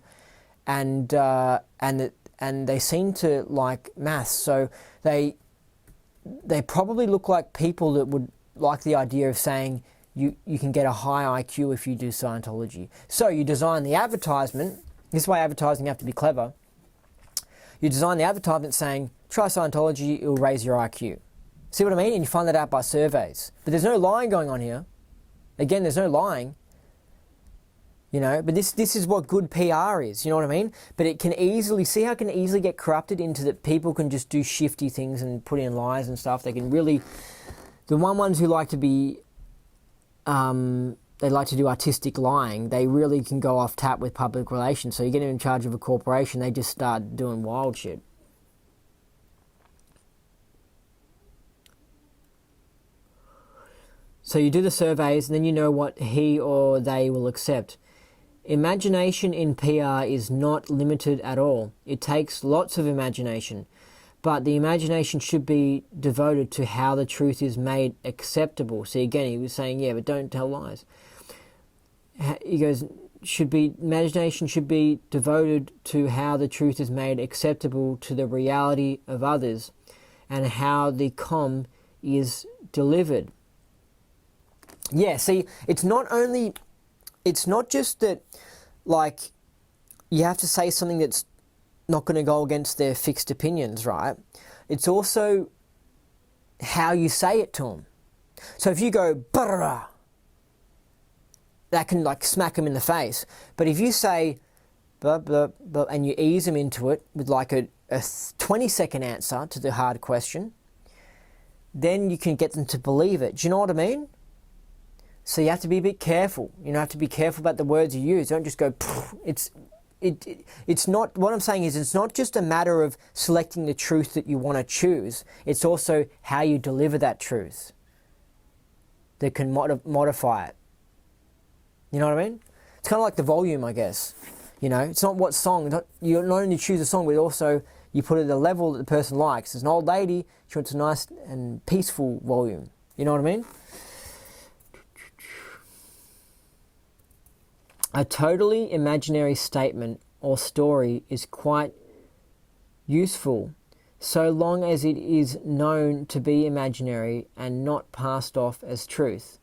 Speaker 1: and they seem to like maths, so they probably look like people that would like the idea of saying you can get a high IQ if you do Scientology. So you design the advertisement. This way, advertising, you have to be clever. You design the advertisement saying, try Scientology, it will raise your IQ. See what I mean? And you find that out by surveys. But there's no lying going on here. Again, there's no lying. But this is what good PR is, you know what I mean? But it can easily, see how it can easily get corrupted into that people can just do shifty things and put in lies and stuff. They can really, the ones who like to be, they like to do artistic lying, they really can go off tap with public relations. So you get them in charge of a corporation, they just start doing wild shit. So you do the surveys, and then you know what he or they will accept. Imagination in PR is not limited at all. It takes lots of imagination, but the imagination should be devoted to how the truth is made acceptable. See, again, he was saying, yeah, but don't tell lies. He goes, imagination should be devoted to how the truth is made acceptable to the reality of others and how the comm is delivered. Yeah, see, it's not just that, you have to say something that's not going to go against their fixed opinions, right? It's also how you say it to them. So if you go, "Brrrah," that can smack them in the face. But if you say, blah, blah, blah, and you ease them into it with a 20-second answer to the hard question, then you can get them to believe it. Do you know what I mean? So you have to be a bit careful. You have to be careful about the words you use. Don't just go, it's not, what I'm saying is it's not just a matter of selecting the truth that you want to choose. It's also how you deliver that truth that can modify it. You know what I mean? It's kind of like the volume, I guess. It's not what song. You not only choose a song, but also you put it at the level that the person likes. As an old lady, she wants a nice and peaceful volume. You know what I mean? A totally imaginary statement or story is quite useful so long as it is known to be imaginary and not passed off as truth.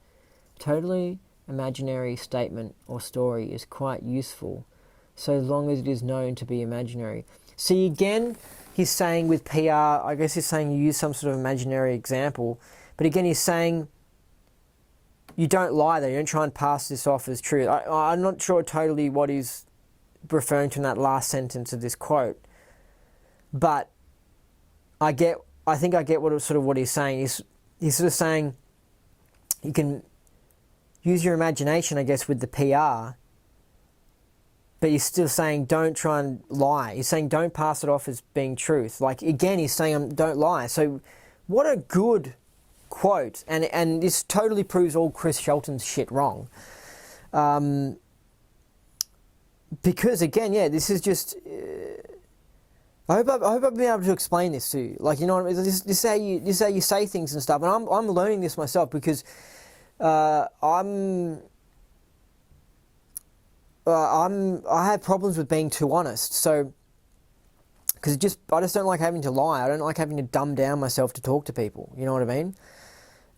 Speaker 1: Totally imaginary statement or story is quite useful so long as it is known to be imaginary. See, again, he's saying with PR, I guess he's saying you use some sort of imaginary example, but again he's saying you don't lie though, you don't try and pass this off as truth. I'm not sure totally what he's referring to in that last sentence of this quote, but I think I get what he's saying. He's sort of saying you can use your imagination, I guess, with the PR, but he's still saying don't try and lie. He's saying don't pass it off as being truth. Again, he's saying don't lie. So what a good quote, and this totally proves all Chris Shelton's shit wrong. Because again, yeah, this is just. I hope I've been able to explain this to you. You know what I mean? This is how you say things and stuff. And I'm learning this myself because I'm I have problems with being too honest. So, because I just don't like having to lie. I don't like having to dumb down myself to talk to people. You know what I mean?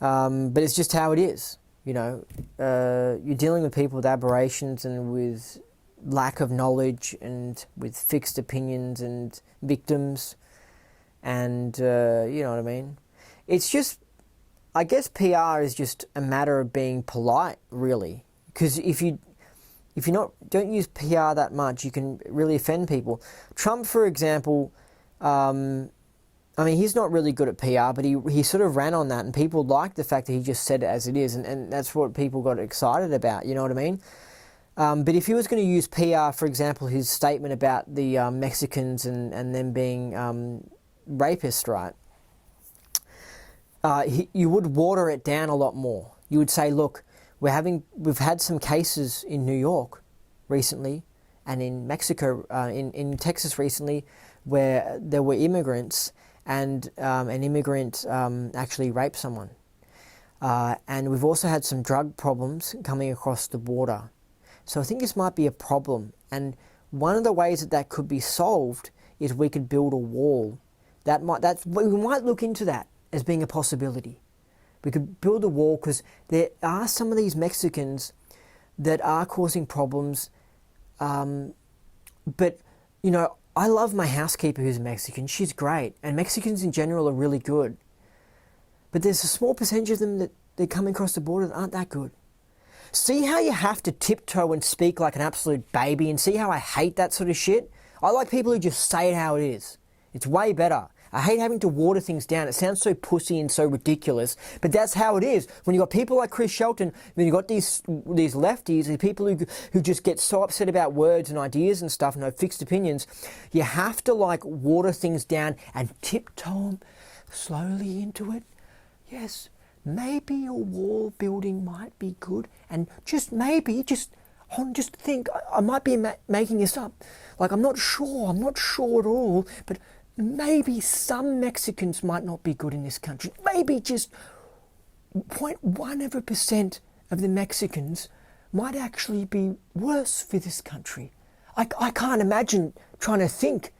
Speaker 1: But it's just how it is. You know, you're dealing with people with aberrations and with lack of knowledge and with fixed opinions and victims, and you know what I mean? It's just, I guess PR is just a matter of being polite, really. Because if you don't use PR that much, you can really offend people. Trump, for example, I mean, he's not really good at PR, but he sort of ran on that, and people liked the fact that he just said it as it is, and that's what people got excited about, you know what I mean? But if he was going to use PR, for example, his statement about the Mexicans and them being rapists, right? You would water it down a lot more. You would say, look, we've had some cases in New York recently, and in Mexico, in Texas recently, where there were immigrants, and an immigrant actually raped someone. And we've also had some drug problems coming across the border. So I think this might be a problem. And one of the ways that could be solved is we could build a wall. We might look into that as being a possibility. We could build a wall, because there are some of these Mexicans that are causing problems. But, you know, I love my housekeeper who's Mexican. She's great. And Mexicans in general are really good. But there's a small percentage of them that come across the border that aren't that good. See how you have to tiptoe and speak like an absolute baby, and see how I hate that sort of shit? I like people who just say it how it is. It's way better. I hate having to water things down. It sounds so pussy and so ridiculous, but that's how it is. When you've got people like Chris Shelton, when you've got these lefties, these people who just get so upset about words and ideas and stuff and have fixed opinions, you have to like water things down and tiptoe them slowly into it. Yes, maybe a wall building might be good, and just maybe, just think, I might be making this up. Like, I'm not sure at all, but maybe some Mexicans might not be good in this country. Maybe just 0.1% of the Mexicans might actually be worse for this country. I can't imagine trying to think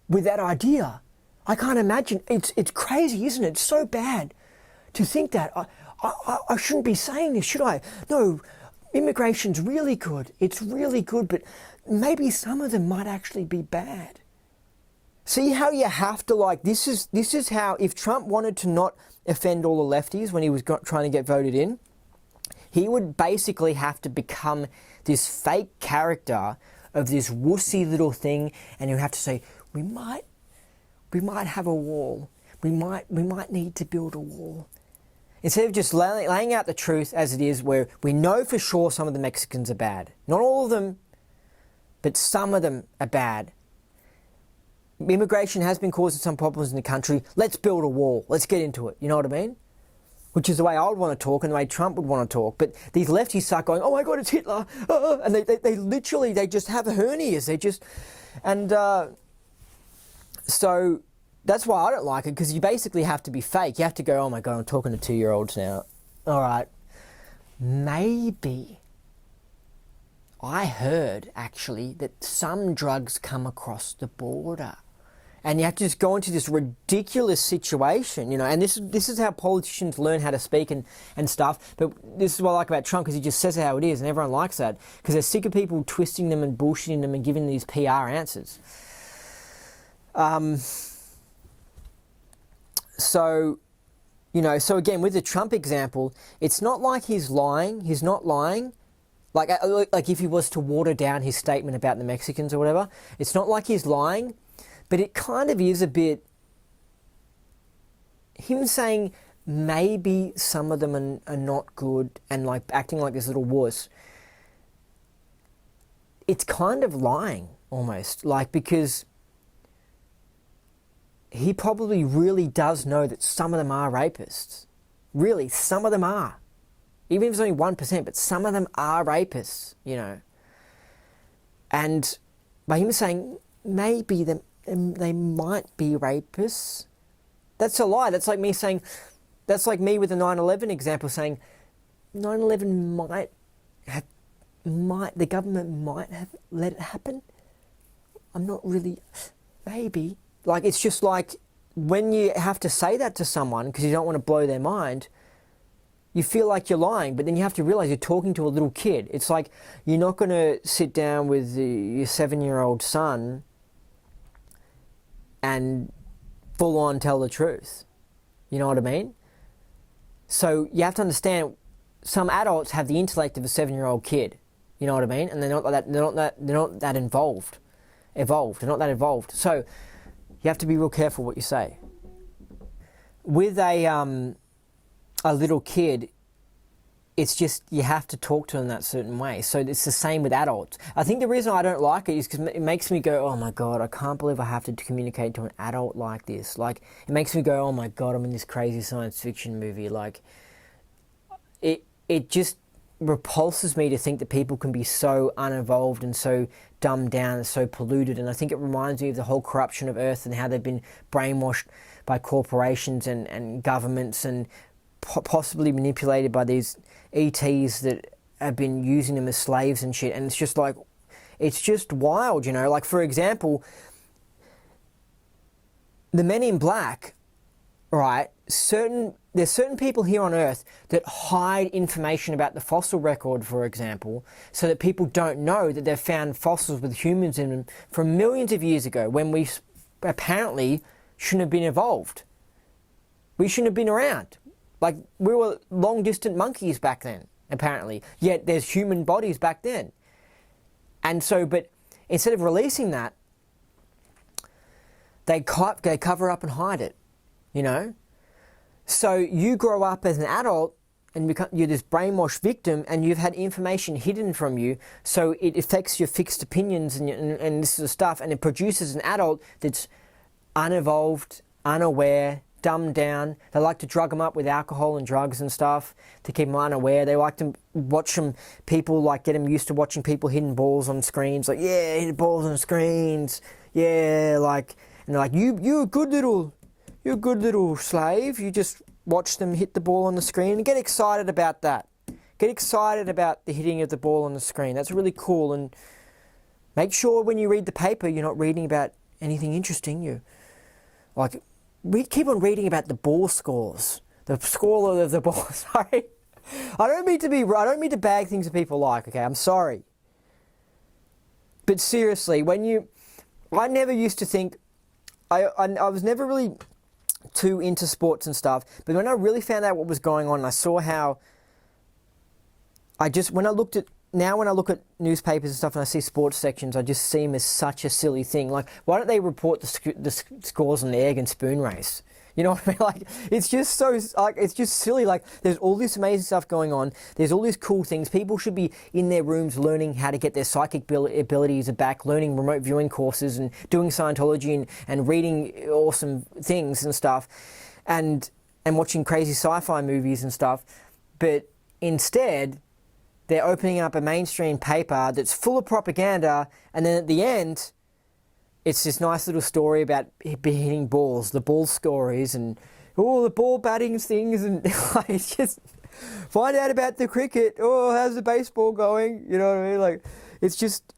Speaker 1: with that idea. I can't imagine. It's crazy, isn't it? It's so bad to think that. I shouldn't be saying this, should I? No, immigration's really good. It's really good, but maybe some of them might actually be bad. See how you have to, like, this is how, if Trump wanted to not offend all the lefties when he was trying to get voted in, he would basically have to become this fake character of this wussy little thing, and you have to say, we might have a wall. We might need to build a wall. Instead of just laying out the truth as it is, where we know for sure some of the Mexicans are bad. Not all of them, but some of them are bad. Immigration has been causing some problems in the country. Let's build a wall. Let's get into it. You know what I mean? Which is the way I would want to talk and the way Trump would want to talk. But these lefties start going, oh my God, it's Hitler. And they literally just have hernias. So that's why I don't like it, because you basically have to be fake. You have to go, oh my God, I'm talking to 2-year-olds now. All right. Maybe I heard actually that some drugs come across the border. And you have to just go into this ridiculous situation, you know, and this is how politicians learn how to speak and stuff. But this is what I like about Trump, because he just says it how it is, and everyone likes that, because they're sick of people twisting them and bullshitting them and giving these PR answers. So, you know, so again, with the Trump example, it's not like he's lying. He's not lying. Like if he was to water down his statement about the Mexicans or whatever, it's not like he's lying. But it kind of is a bit him saying maybe some of them are not good and like acting like this little wuss. It's kind of lying almost, like, because he probably really does know that some of them are rapists. Really, some of them are. Even if it's only 1%, but some of them are rapists, you know. And by him saying maybe they might be rapists, that's a lie. That's like me saying, that's like me with the 9/11 example saying 9/11 might have the government might have let it happen. I'm not really, maybe. Like, it's just like, when you have to say that to someone because you don't want to blow their mind, you feel like you're lying, but then you have to realize you're talking to a little kid. It's like, you're not going to sit down with your 7-year-old son and full on tell the truth. You know what I mean? So you have to understand, some adults have the intellect of a 7-year-old kid. You know what I mean? And they're not that evolved. They're not that evolved. So you have to be real careful what you say. With a little kid, it's just, you have to talk to them that certain way. So it's the same with adults. I think the reason I don't like it is because it makes me go, oh my God, I can't believe I have to communicate to an adult like this. Like, it makes me go, oh my God, I'm in this crazy science fiction movie. Like, it just repulses me to think that people can be so unevolved and so dumbed down and so polluted. And I think it reminds me of the whole corruption of Earth and how they've been brainwashed by corporations and governments and possibly manipulated by these ETs that have been using them as slaves and shit. And it's just like, it's just wild, you know. Like, for example, the Men in Black, right? There's certain people here on Earth that hide information about the fossil record, for example, so that people don't know that they've found fossils with humans in them from millions of years ago, when we apparently shouldn't have been evolved. We shouldn't have been around. Like, we were long-distant monkeys back then, apparently. Yet there's human bodies back then. And so, but instead of releasing that, they cover up and hide it, you know? So you grow up as an adult and you're this brainwashed victim, and you've had information hidden from you, so it affects your fixed opinions and this sort of stuff, and it produces an adult that's unevolved, unaware, dumbed down. They like to drug them up with alcohol and drugs and stuff to keep them unaware. They like to watch them, people like get them used to watching people hitting balls on screens, like, yeah, hit balls on screens, yeah, like, and they're like, you're a good little slave. You just watch them hit the ball on the screen and get excited about that. Get excited about the hitting of the ball on the screen. That's really cool. And make sure when you read the paper, you're not reading about anything interesting. Keep on reading about the ball scores. The score of the ball. Sorry. I don't mean to bag things that people like, okay? I'm sorry. But seriously, I never used to think, I was never really too into sports and stuff, but when I really found out what was going on, I saw how when I look at newspapers and stuff and I see sports sections, I just see them as such a silly thing. Like, why don't they report the scores on the egg and spoon race? You know what I mean? Like, it's just so, like, it's just silly. Like, there's all this amazing stuff going on. There's all these cool things. People should be in their rooms learning how to get their psychic abilities back, learning remote viewing courses and doing Scientology and reading awesome things and stuff, and watching crazy sci-fi movies and stuff. But instead, they're opening up a mainstream paper that's full of propaganda, and then at the end, it's this nice little story about hitting balls, the ball stories, and the ball batting things, and it's just find out about the cricket. Oh, how's the baseball going? You know what I mean? Like, it's just,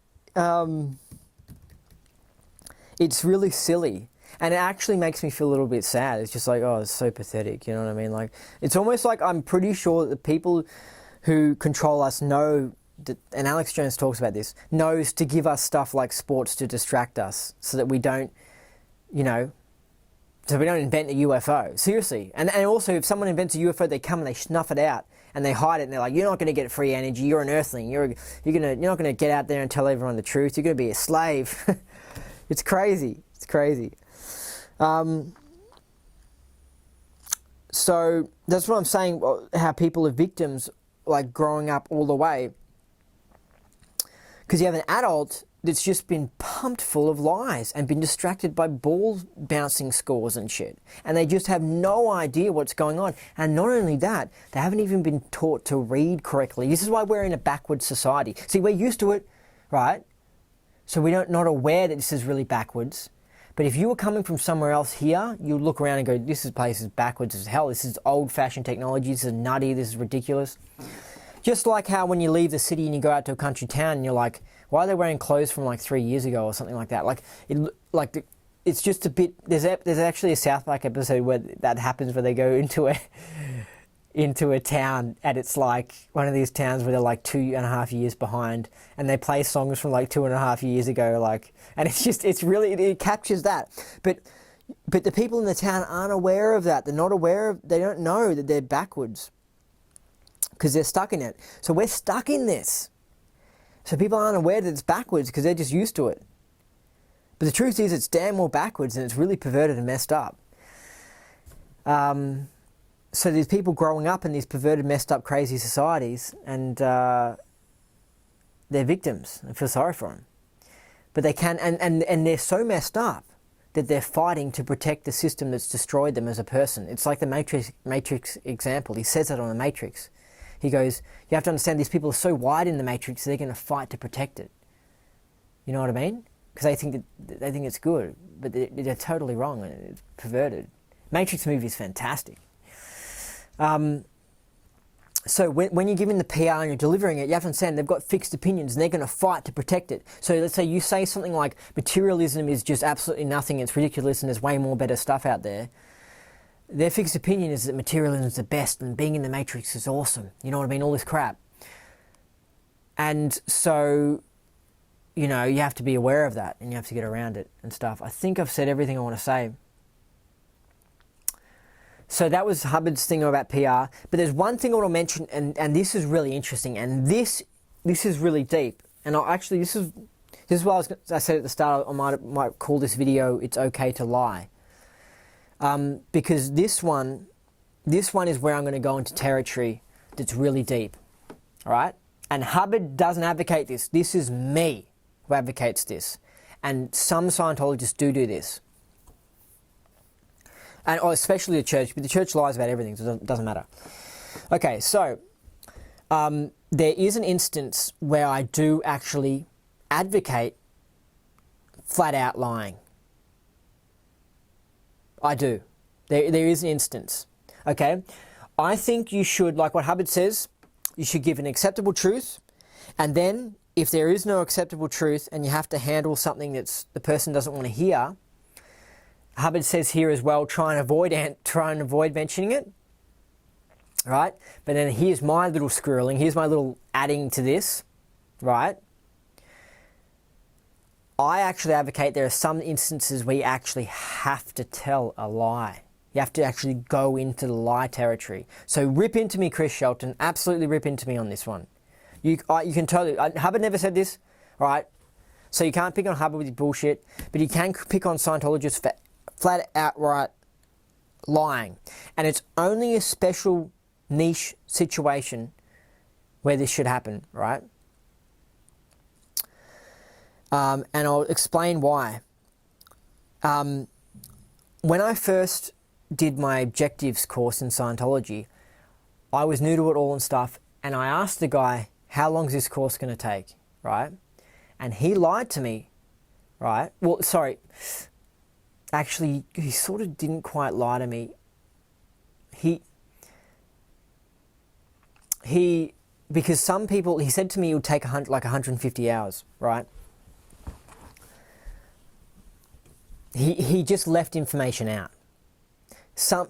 Speaker 1: it's really silly, and it actually makes me feel a little bit sad. It's just like, oh, it's so pathetic. You know what I mean? Like, it's almost like I'm pretty sure that the people who control us know. And Alex Jones talks about this, knows to give us stuff like sports to distract us so that we don't, so we don't invent a UFO. Seriously. And also, if someone invents a UFO, they come and they snuff it out and they hide it and they're like, you're not going to get free energy, you're an earthling, you're not going to get out there and tell everyone the truth, you're going to be a slave. It's crazy. It's crazy. So that's what I'm saying, how people are victims, like, growing up all the way. Because you have an adult that's just been pumped full of lies and been distracted by ball bouncing scores and shit. And they just have no idea what's going on. And not only that, they haven't even been taught to read correctly. This is why we're in a backward society. See, we're used to it, right? So we're not aware that this is really backwards. But if you were coming from somewhere else here, you look around and go, this place is backwards as hell. This is old-fashioned technology. This is nutty. This is ridiculous. Just like how when you leave the city and you go out to a country town and you're like, why are they wearing clothes from like 3 years ago or something like that? It's just a bit. There's actually a South Park episode where that happens, where they go into a town and it's like one of these towns where they're like 2.5 years behind, and they play songs from like 2.5 years ago, and it captures that. But the people in the town aren't aware of that. They're not aware they don't know that they're backwards because they're stuck in it. So we're stuck in this. So people aren't aware that it's backwards because they're just used to it. But the truth is, it's damn well backwards, and it's really perverted and messed up. So there's people growing up in these perverted, messed up, crazy societies, and they're victims. I feel sorry for them. But they can, and they're so messed up that they're fighting to protect the system that's destroyed them as a person. It's like the Matrix example. He says that on the Matrix. He goes, you have to understand these people are so wide in the Matrix, they're going to fight to protect it. You know what I mean? Because they think it's good, but they're totally wrong and it's perverted. Matrix movie is fantastic. So when you're giving the PR and you're delivering it, you have to understand they've got fixed opinions and they're going to fight to protect it. So let's say you say something like materialism is just absolutely nothing, it's ridiculous and there's way more better stuff out there. Their fixed opinion is that materialism is the best and being in the Matrix is awesome. You know what I mean? All this crap. And so, you know, you have to be aware of that and you have to get around it and stuff. I think I've said everything I want to say. So that was Hubbard's thing about PR. But there's one thing I want to mention, and this is really interesting, and this is really deep. And this is what I said at the start. I might call this video "It's Okay to Lie," because this one is where I'm going to go into territory that's really deep. All right, and Hubbard doesn't advocate this. This is me who advocates this, and some Scientologists do this. And especially the church, but the church lies about everything, so it doesn't matter. Okay, so there is an instance where I do actually advocate flat out lying. I do. There is an instance. Okay? I think you should, like what Hubbard says, you should give an acceptable truth, and then if there is no acceptable truth and you have to handle something that's the person doesn't want to hear, Hubbard says here as well, try and avoid mentioning it, right? But then here's my little squirreling, here's my little adding to this, right? I actually advocate there are some instances where you actually have to tell a lie. You have to actually go into the lie territory. So rip into me, Chris Shelton, absolutely rip into me on this one. You can totally, Hubbard never said this, right? So you can't pick on Hubbard with your bullshit, but you can pick on Scientologists for flat outright lying. And it's only a special niche situation where this should happen, right? And I'll explain why. When I first did my objectives course in Scientology, I was new to it all and stuff, and I asked the guy, how long is this course going to take, right? And he lied to me, right? Well, sorry. Actually, he sort of didn't quite lie to me. Because some people, he said to me it would take 150 hours, right? He just left information out.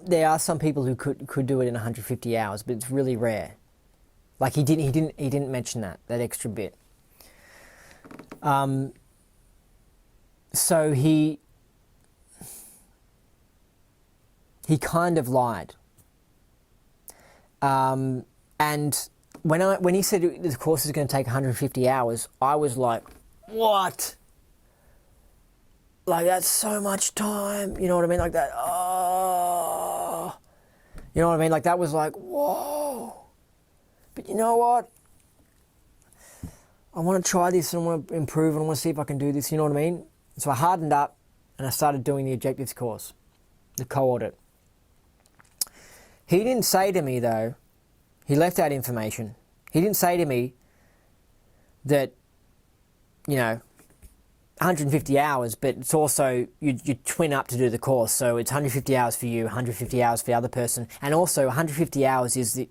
Speaker 1: There are some people who could do it in 150 hours, but it's really rare. Like he didn't mention that extra bit. So he kind of lied. And when he said the course is going to take 150 hours, I was like, what? Like, that's so much time. You know what I mean? Like that, oh. You know what I mean? Like, that was like, whoa. But you know what? I want to try this and I want to improve and I want to see if I can do this. You know what I mean? So I hardened up and I started doing the objectives course, the co-audit. He didn't say to me, though, he left out information. He didn't say to me that, 150 hours, but it's also, you twin up to do the course. So it's 150 hours for you, 150 hours for the other person. And also 150 hours is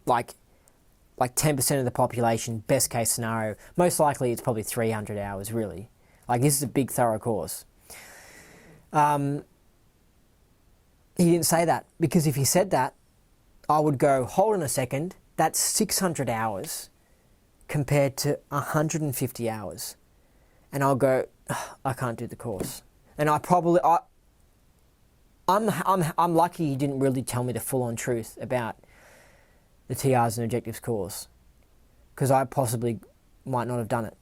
Speaker 1: like 10% of the population, best case scenario. Most likely it's probably 300 hours, really. Like, this is a big, thorough course. He didn't say that, because if he said that, I would go, hold on a second, that's 600 hours compared to 150 hours. And I'll go, I can't do the course. And I'm lucky he didn't really tell me the full-on truth about the TRs and objectives course, because I possibly might not have done it.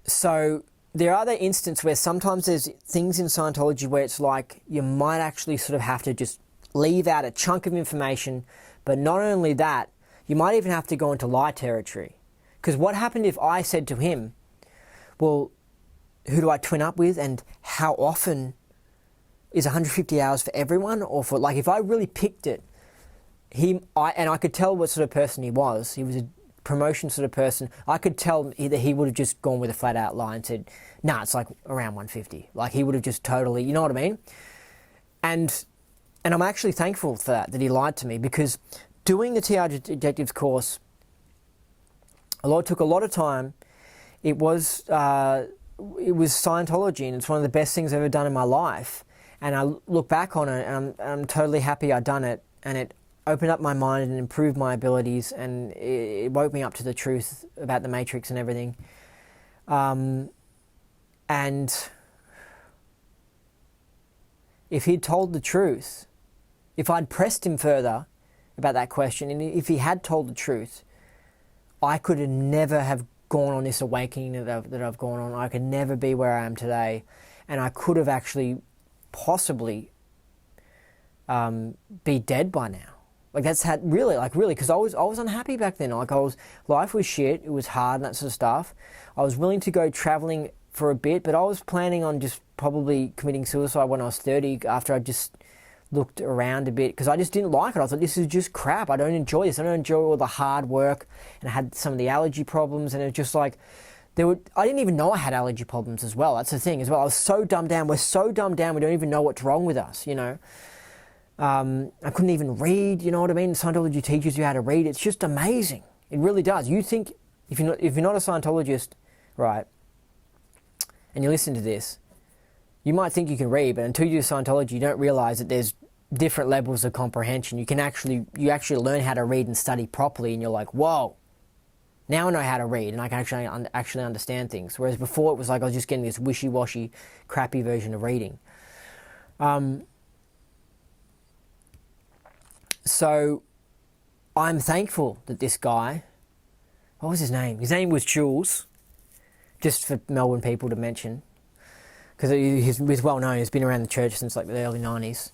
Speaker 1: So there are other instances where sometimes there's things in Scientology where it's like you might actually sort of have to just leave out a chunk of information, but not only that, you might even have to go into lie territory. Because what happened if I said to him, well, who do I twin up with, and how often is 150 hours for everyone, or for, like, if I really picked it, I could tell what sort of person he was. He was a promotion sort of person. I could tell that he would have just gone with a flat out lie and said, nah, it's like around 150. Like, he would have just totally, you know what I mean? And I'm actually thankful for that he lied to me, because doing the TR Objectives course, took a lot of time. It was Scientology, and it's one of the best things I've ever done in my life. And I look back on it, and I'm totally happy I'd done it, and it opened up my mind and improved my abilities, and it woke me up to the truth about the Matrix and everything. And if he'd told the truth, if I'd pressed him further about that question, and if he had told the truth, I could have never have gone on this awakening that I've gone on. I could never be where I am today, and I could have actually possibly be dead by now. Like, that's had really, because I was unhappy back then. Like, life was shit. It was hard and that sort of stuff. I was willing to go traveling for a bit, but I was planning on just probably committing suicide when I was 30, after I just looked around a bit, because I just didn't like it. I thought, this is just crap. I don't enjoy this. I don't enjoy all the hard work, and I had some of the allergy problems, and it was just like, I didn't even know I had allergy problems as well. That's the thing as well. I was so dumbed down. We're so dumbed down, we don't even know what's wrong with us, you know. I couldn't even read, you know what I mean? Scientology teaches you how to read. It's just amazing. It really does. You think, if you're not a Scientologist, right, and you listen to this, you might think you can read, but until you do Scientology, you don't realize that there's different levels of comprehension. You actually learn how to read and study properly, and you're like, whoa, now I know how to read, and I can actually understand things. Whereas before, it was like I was just getting this wishy-washy, crappy version of reading. So I'm thankful that this guy, what was his name? His name was Jules, just for Melbourne people to mention, because he's well known. He's been around the church since like the early 90s.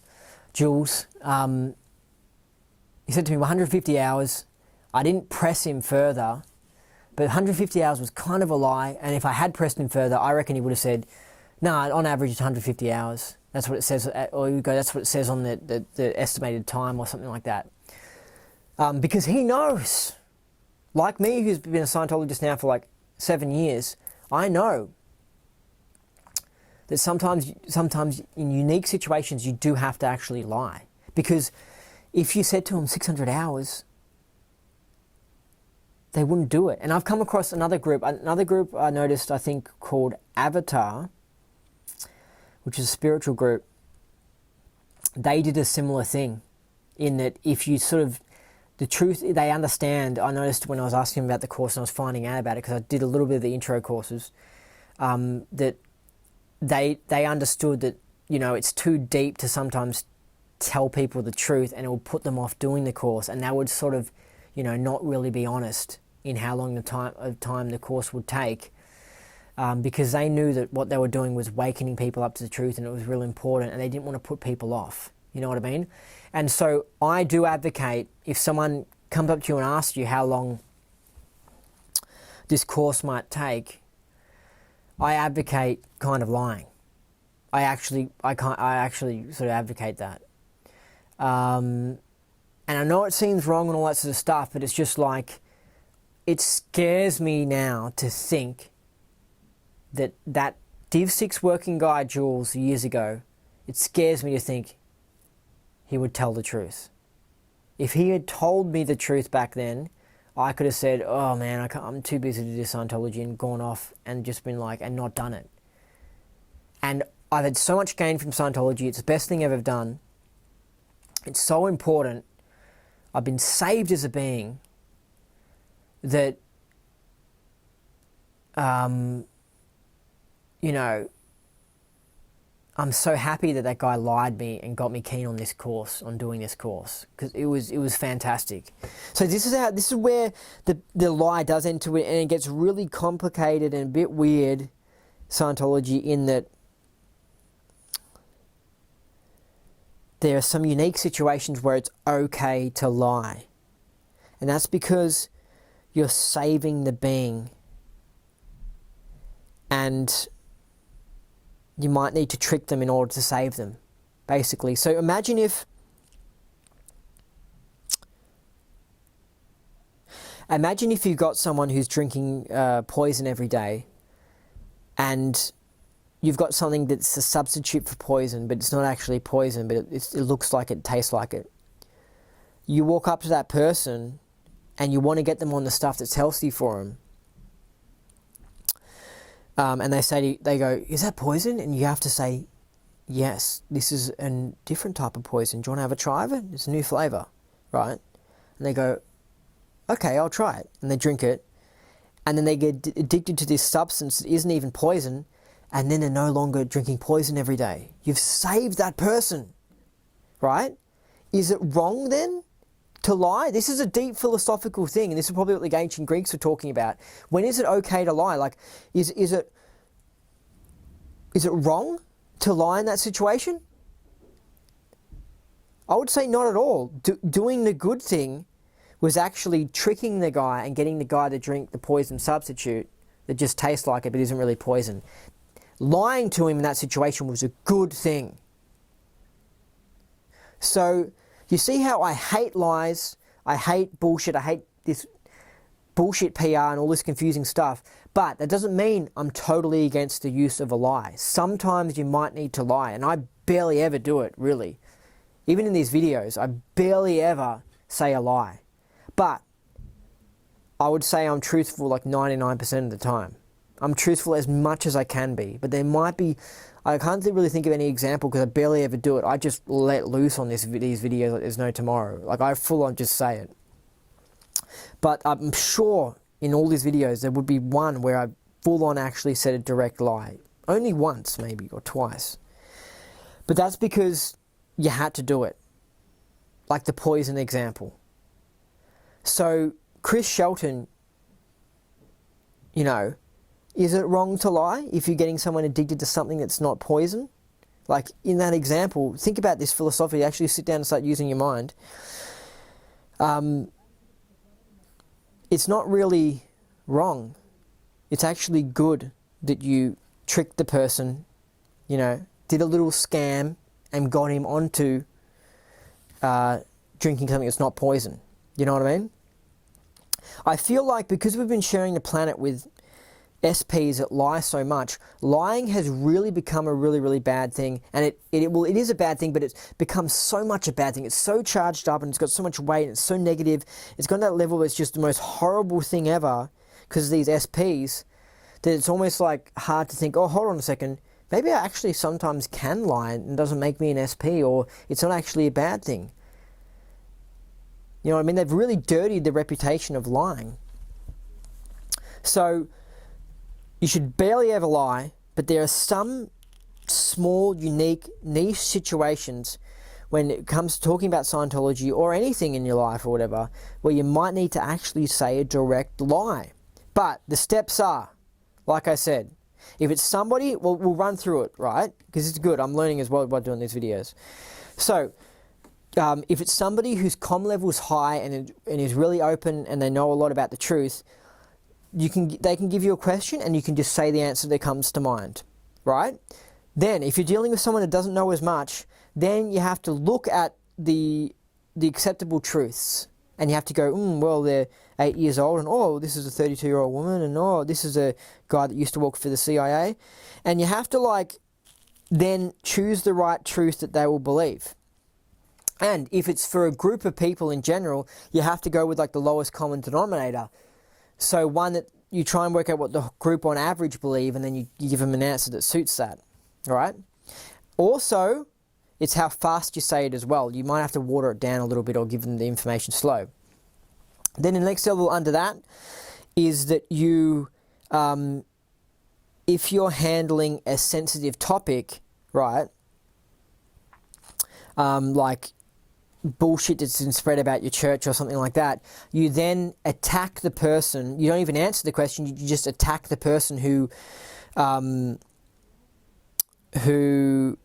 Speaker 1: Jules, he said to me 150 hours. I didn't press him further, but 150 hours was kind of a lie. And if I had pressed him further, I reckon he would have said, nah, on average it's 150 hours. That's what it says, or you go, that's what it says on the estimated time or something like that. Because he knows, like me, who's been a Scientologist now for like 7 years, I know that sometimes in unique situations you do have to actually lie. Because if you said to them 600 hours, they wouldn't do it. And I've come across another group I noticed, I think, called Avatar, which is a spiritual group. They did a similar thing, in that if you sort of, the truth, they understand. I noticed when I was asking them about the course and I was finding out about it, because I did a little bit of the intro courses, that they understood that, you know, it's too deep to sometimes tell people the truth, and it will put them off doing the course, and that would sort of, you know, not really be honest in how long the time the course would take. Because they knew that what they were doing was wakening people up to the truth, and it was really important, and they didn't want to put people off. You know what I mean? And so I do advocate, if someone comes up to you and asks you how long this course might take, I advocate kind of lying. I actually sort of advocate that. And I know it seems wrong and all that sort of stuff, but it's just like, it scares me now to think that Div 6 working guy Jules years ago, it scares me to think he would tell the truth. If he had told me the truth back then, I could have said, oh man, I'm too busy to do Scientology, and gone off and just been like, and not done it. And I've had so much gain from Scientology. It's the best thing I've ever done. It's so important. I've been saved as a being that, you know, I'm so happy that that guy lied me and got me keen on this course, on doing this course, because it was fantastic. So this is where the lie does enter it, and it gets really complicated and a bit weird, Scientology, in that there are some unique situations where it's okay to lie. And that's because you're saving the being. And you might need to trick them in order to save them, basically. So imagine if you've got someone who's drinking poison every day, and you've got something that's a substitute for poison, but it's not actually poison, but it looks like it, tastes like it. You walk up to that person and you want to get them on the stuff that's healthy for them. And they go, is that poison? And you have to say, yes, this is a different type of poison. Do you want to have a try of it? It's a new flavour, right? And they go, okay, I'll try it. And they drink it. And then they get addicted to this substance that isn't even poison. And then they're no longer drinking poison every day. You've saved that person, right? Is it wrong then to lie? This is a deep philosophical thing, and this is probably what the ancient Greeks were talking about. When is it okay to lie? Like, is it wrong to lie in that situation? I would say not at all. Doing the good thing was actually tricking the guy and getting the guy to drink the poison substitute that just tastes like it but isn't really poison. Lying to him in that situation was a good thing. So you see how I hate lies, I hate bullshit, I hate this bullshit PR and all this confusing stuff, but that doesn't mean I'm totally against the use of a lie. Sometimes you might need to lie, and I barely ever do it, really. Even in these videos, I barely ever say a lie. But I would say I'm truthful like 99% of the time. I'm truthful as much as I can be, but there might be, I can't really think of any example because I barely ever do it. I just let loose on these videos like there's no tomorrow. Like I full on just say it. But I'm sure in all these videos there would be one where I full on actually said a direct lie. Only once maybe, or twice. But that's because you had to do it. Like the poison example. So Chris Shelton, you know, is it wrong to lie if you're getting someone addicted to something that's not poison? Like in that example, think about this philosophically, actually sit down and start using your mind. It's not really wrong. It's actually good that you tricked the person, you know, did a little scam and got him onto drinking something that's not poison. You know what I mean? I feel like because we've been sharing the planet with SPs that lie so much, lying has really become a really, really bad thing. And it is a bad thing, but it's become so much a bad thing. It's so charged up and it's got so much weight and it's so negative. It's gone to that level where it's just the most horrible thing ever because of these SPs that it's almost like hard to think, oh, hold on a second. Maybe I actually sometimes can lie and it doesn't make me an SP, or it's not actually a bad thing. You know what I mean? They've really dirtied the reputation of lying. So you should barely ever lie, but there are some small, unique, niche situations when it comes to talking about Scientology or anything in your life or whatever, where you might need to actually say a direct lie. But the steps are, like I said, if it's somebody, we'll run through it, right? Because it's good. I'm learning as well by doing these videos. So if it's somebody whose comm level is high and is really open and they know a lot about the truth, they can give you a question and you can just say the answer that comes to mind, right? Then, if you're dealing with someone that doesn't know as much, then you have to look at the acceptable truths. And you have to go, well, they're 8 years old, and oh, this is a 32-year-old woman, and oh, this is a guy that used to work for the CIA. And you have to, then choose the right truth that they will believe. And if it's for a group of people in general, you have to go with like the lowest common denominator. So one that you try and work out what the group on average believe, and then you give them an answer that suits that. All right. Also, it's how fast you say it as well. You might have to water it down a little bit or give them the information slow. Then the next level under that is that you, if you're handling a sensitive topic, right, like bullshit that's been spread about your church or something like that, you then attack the person. You don't even answer the question, you just attack the person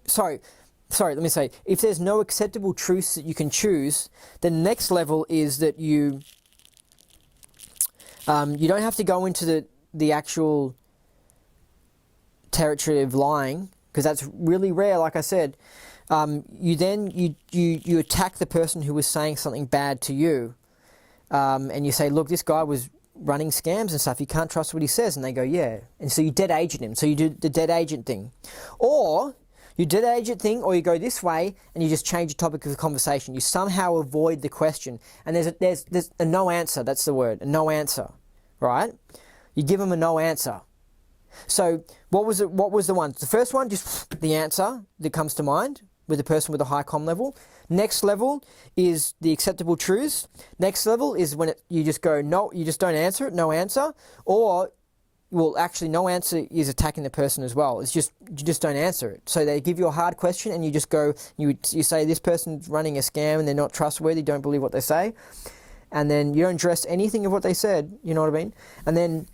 Speaker 1: sorry, let me say, if there's no acceptable truths that you can choose, then the next level is that you don't have to go into the actual territory of lying, because that's really rare, like I said. You attack the person who was saying something bad to you, and you say, look, this guy was running scams and stuff, you can't trust what he says, and they go, yeah. And so you dead agent him. So you do the dead agent thing. Or you dead agent thing, or you go this way and you just change the topic of the conversation. You somehow avoid the question. And there's a no answer, that's the word, a no answer, right? You give them a no answer. So what was the one? The first one, just the answer that comes to mind with the person with a high comm level. Next level is the acceptable truths. Next level is when you just go, no, you just don't answer it, no answer. Or, well, actually, no answer is attacking the person as well. It's just, you just don't answer it. So they give you a hard question and you just go, you say this person's running a scam and they're not trustworthy, don't believe what they say. And then you don't address anything of what they said, you know what I mean? And then,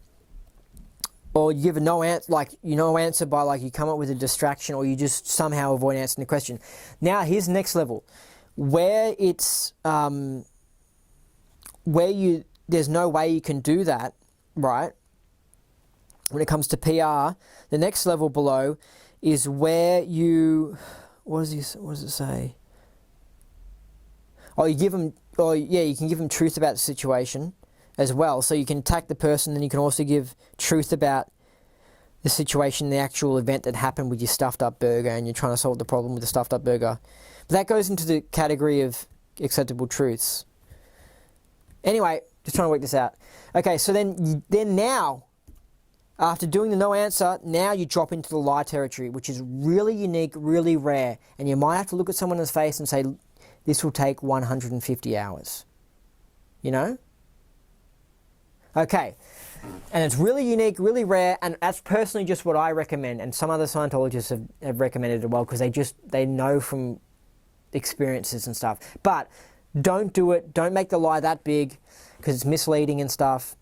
Speaker 1: or you give a no answer, like no answer by like you come up with a distraction, or you just somehow avoid answering the question. Now here's the next level, where it's there's no way you can do that, right? When it comes to PR, the next level below is where you, what does it say? Oh, you can give them truth about the situation as well. So you can attack the person, then you can also give truth about the situation, the actual event that happened with your stuffed up burger, and you're trying to solve the problem with the stuffed up burger. But that goes into the category of acceptable truths. Anyway, just trying to work this out. Okay, so then now, after doing the no answer, now you drop into the lie territory, which is really unique, really rare. And you might have to look at someone in the face and say, this will take 150 hours. You know? Okay, and it's really unique, really rare, and that's personally just what I recommend, and some other Scientologists have recommended it well, because they know from experiences and stuff. But don't do it, don't make the lie that big, because it's misleading and stuff.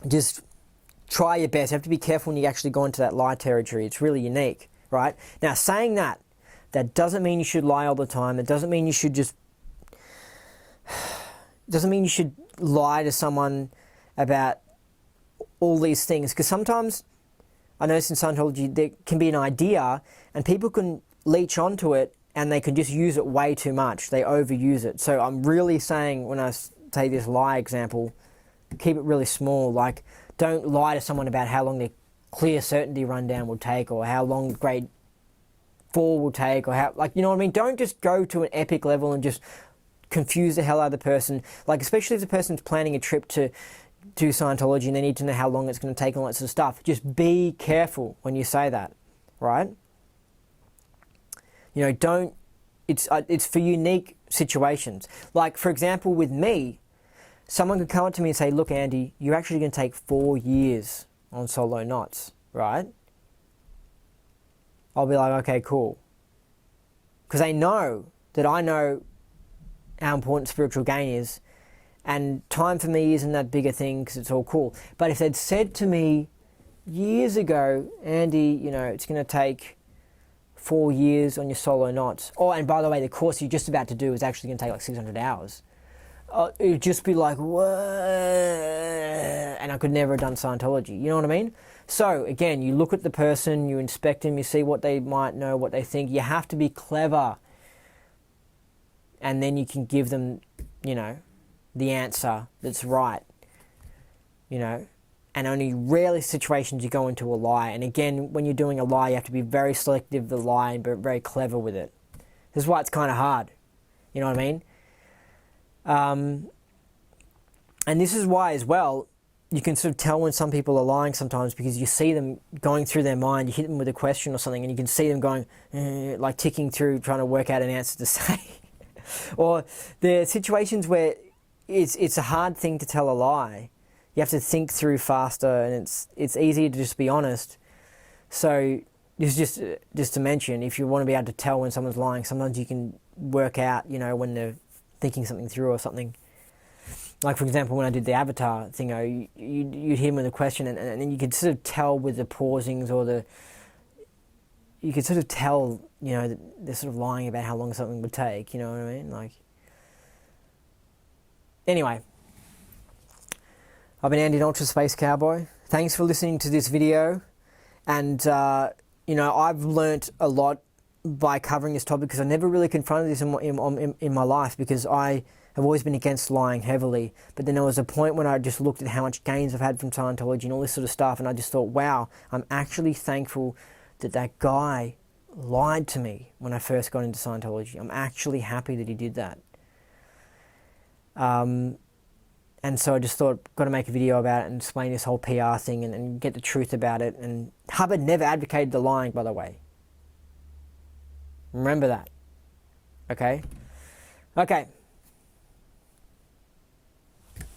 Speaker 1: Just try your best. You have to be careful when you actually go into that lie territory. It's really unique, right? Now, saying that doesn't mean you should lie all the time. It doesn't mean you should lie to someone about all these things, because sometimes I notice in Scientology there can be an idea and people can leech onto it and they can just use it way too much. They overuse it. So I'm really saying, when I say this lie example, keep it really small. Like, don't lie to someone about how long their clear certainty rundown will take, or how long grade 4 will take, or how, like, you know what I mean? Don't just go to an epic level and just confuse the hell out of the person. Like, especially if the person's planning a trip to do Scientology and they need to know how long it's going to take and all that sort of stuff. Just be careful when you say that, right? You know, it's for unique situations. Like, for example, with me, someone could come up to me and say, look, Andy, you're actually going to take 4 years on solo knots, right? I'll be like, okay, cool. Because they know that I know how important spiritual gain is, and time for me isn't that big a thing because it's all cool. But if they'd said to me years ago, Andy, you know, it's going to take 4 years on your solo knots. Oh, and by the way, the course you're just about to do is actually going to take like 600 hours. It would just be like, what? And I could never have done Scientology. You know what I mean? So, again, you look at the person, you inspect them, you see what they might know, what they think. You have to be clever. And then you can give them, you know, the answer that's right. You know? And only rarely situations you go into a lie. And again, when you're doing a lie, you have to be very selective of the lie and be very clever with it. This is why it's kind of hard. You know what I mean? And this is why as well, you can sort of tell when some people are lying sometimes, because you see them going through their mind, you hit them with a question or something, and you can see them going, like ticking through, trying to work out an answer to say. Or there are situations where it's a hard thing to tell a lie. You have to think through faster, and it's easier to just be honest. So this is just to mention, if you want to be able to tell when someone's lying, sometimes you can work out, when they're thinking something through or something. Like, for example, when I did the avatar thing, you'd hear them with a question, and then you could sort of tell with the pausings or you could sort of tell, they're sort of lying about how long something would take, you know what I mean? Like, anyway, I've been Andy, an Ultra Space Cowboy. Thanks for listening to this video. And, I've learnt a lot by covering this topic, because I never really confronted this in my life, because I have always been against lying heavily. But then there was a point when I just looked at how much gains I've had from Scientology and all this sort of stuff, and I just thought, wow, I'm actually thankful that guy lied to me when I first got into Scientology. I'm actually happy that he did that. And so I just thought, got to make a video about it and explain this whole PR thing and get the truth about it. And Hubbard never advocated the lying, by the way. Remember that. Okay? Okay.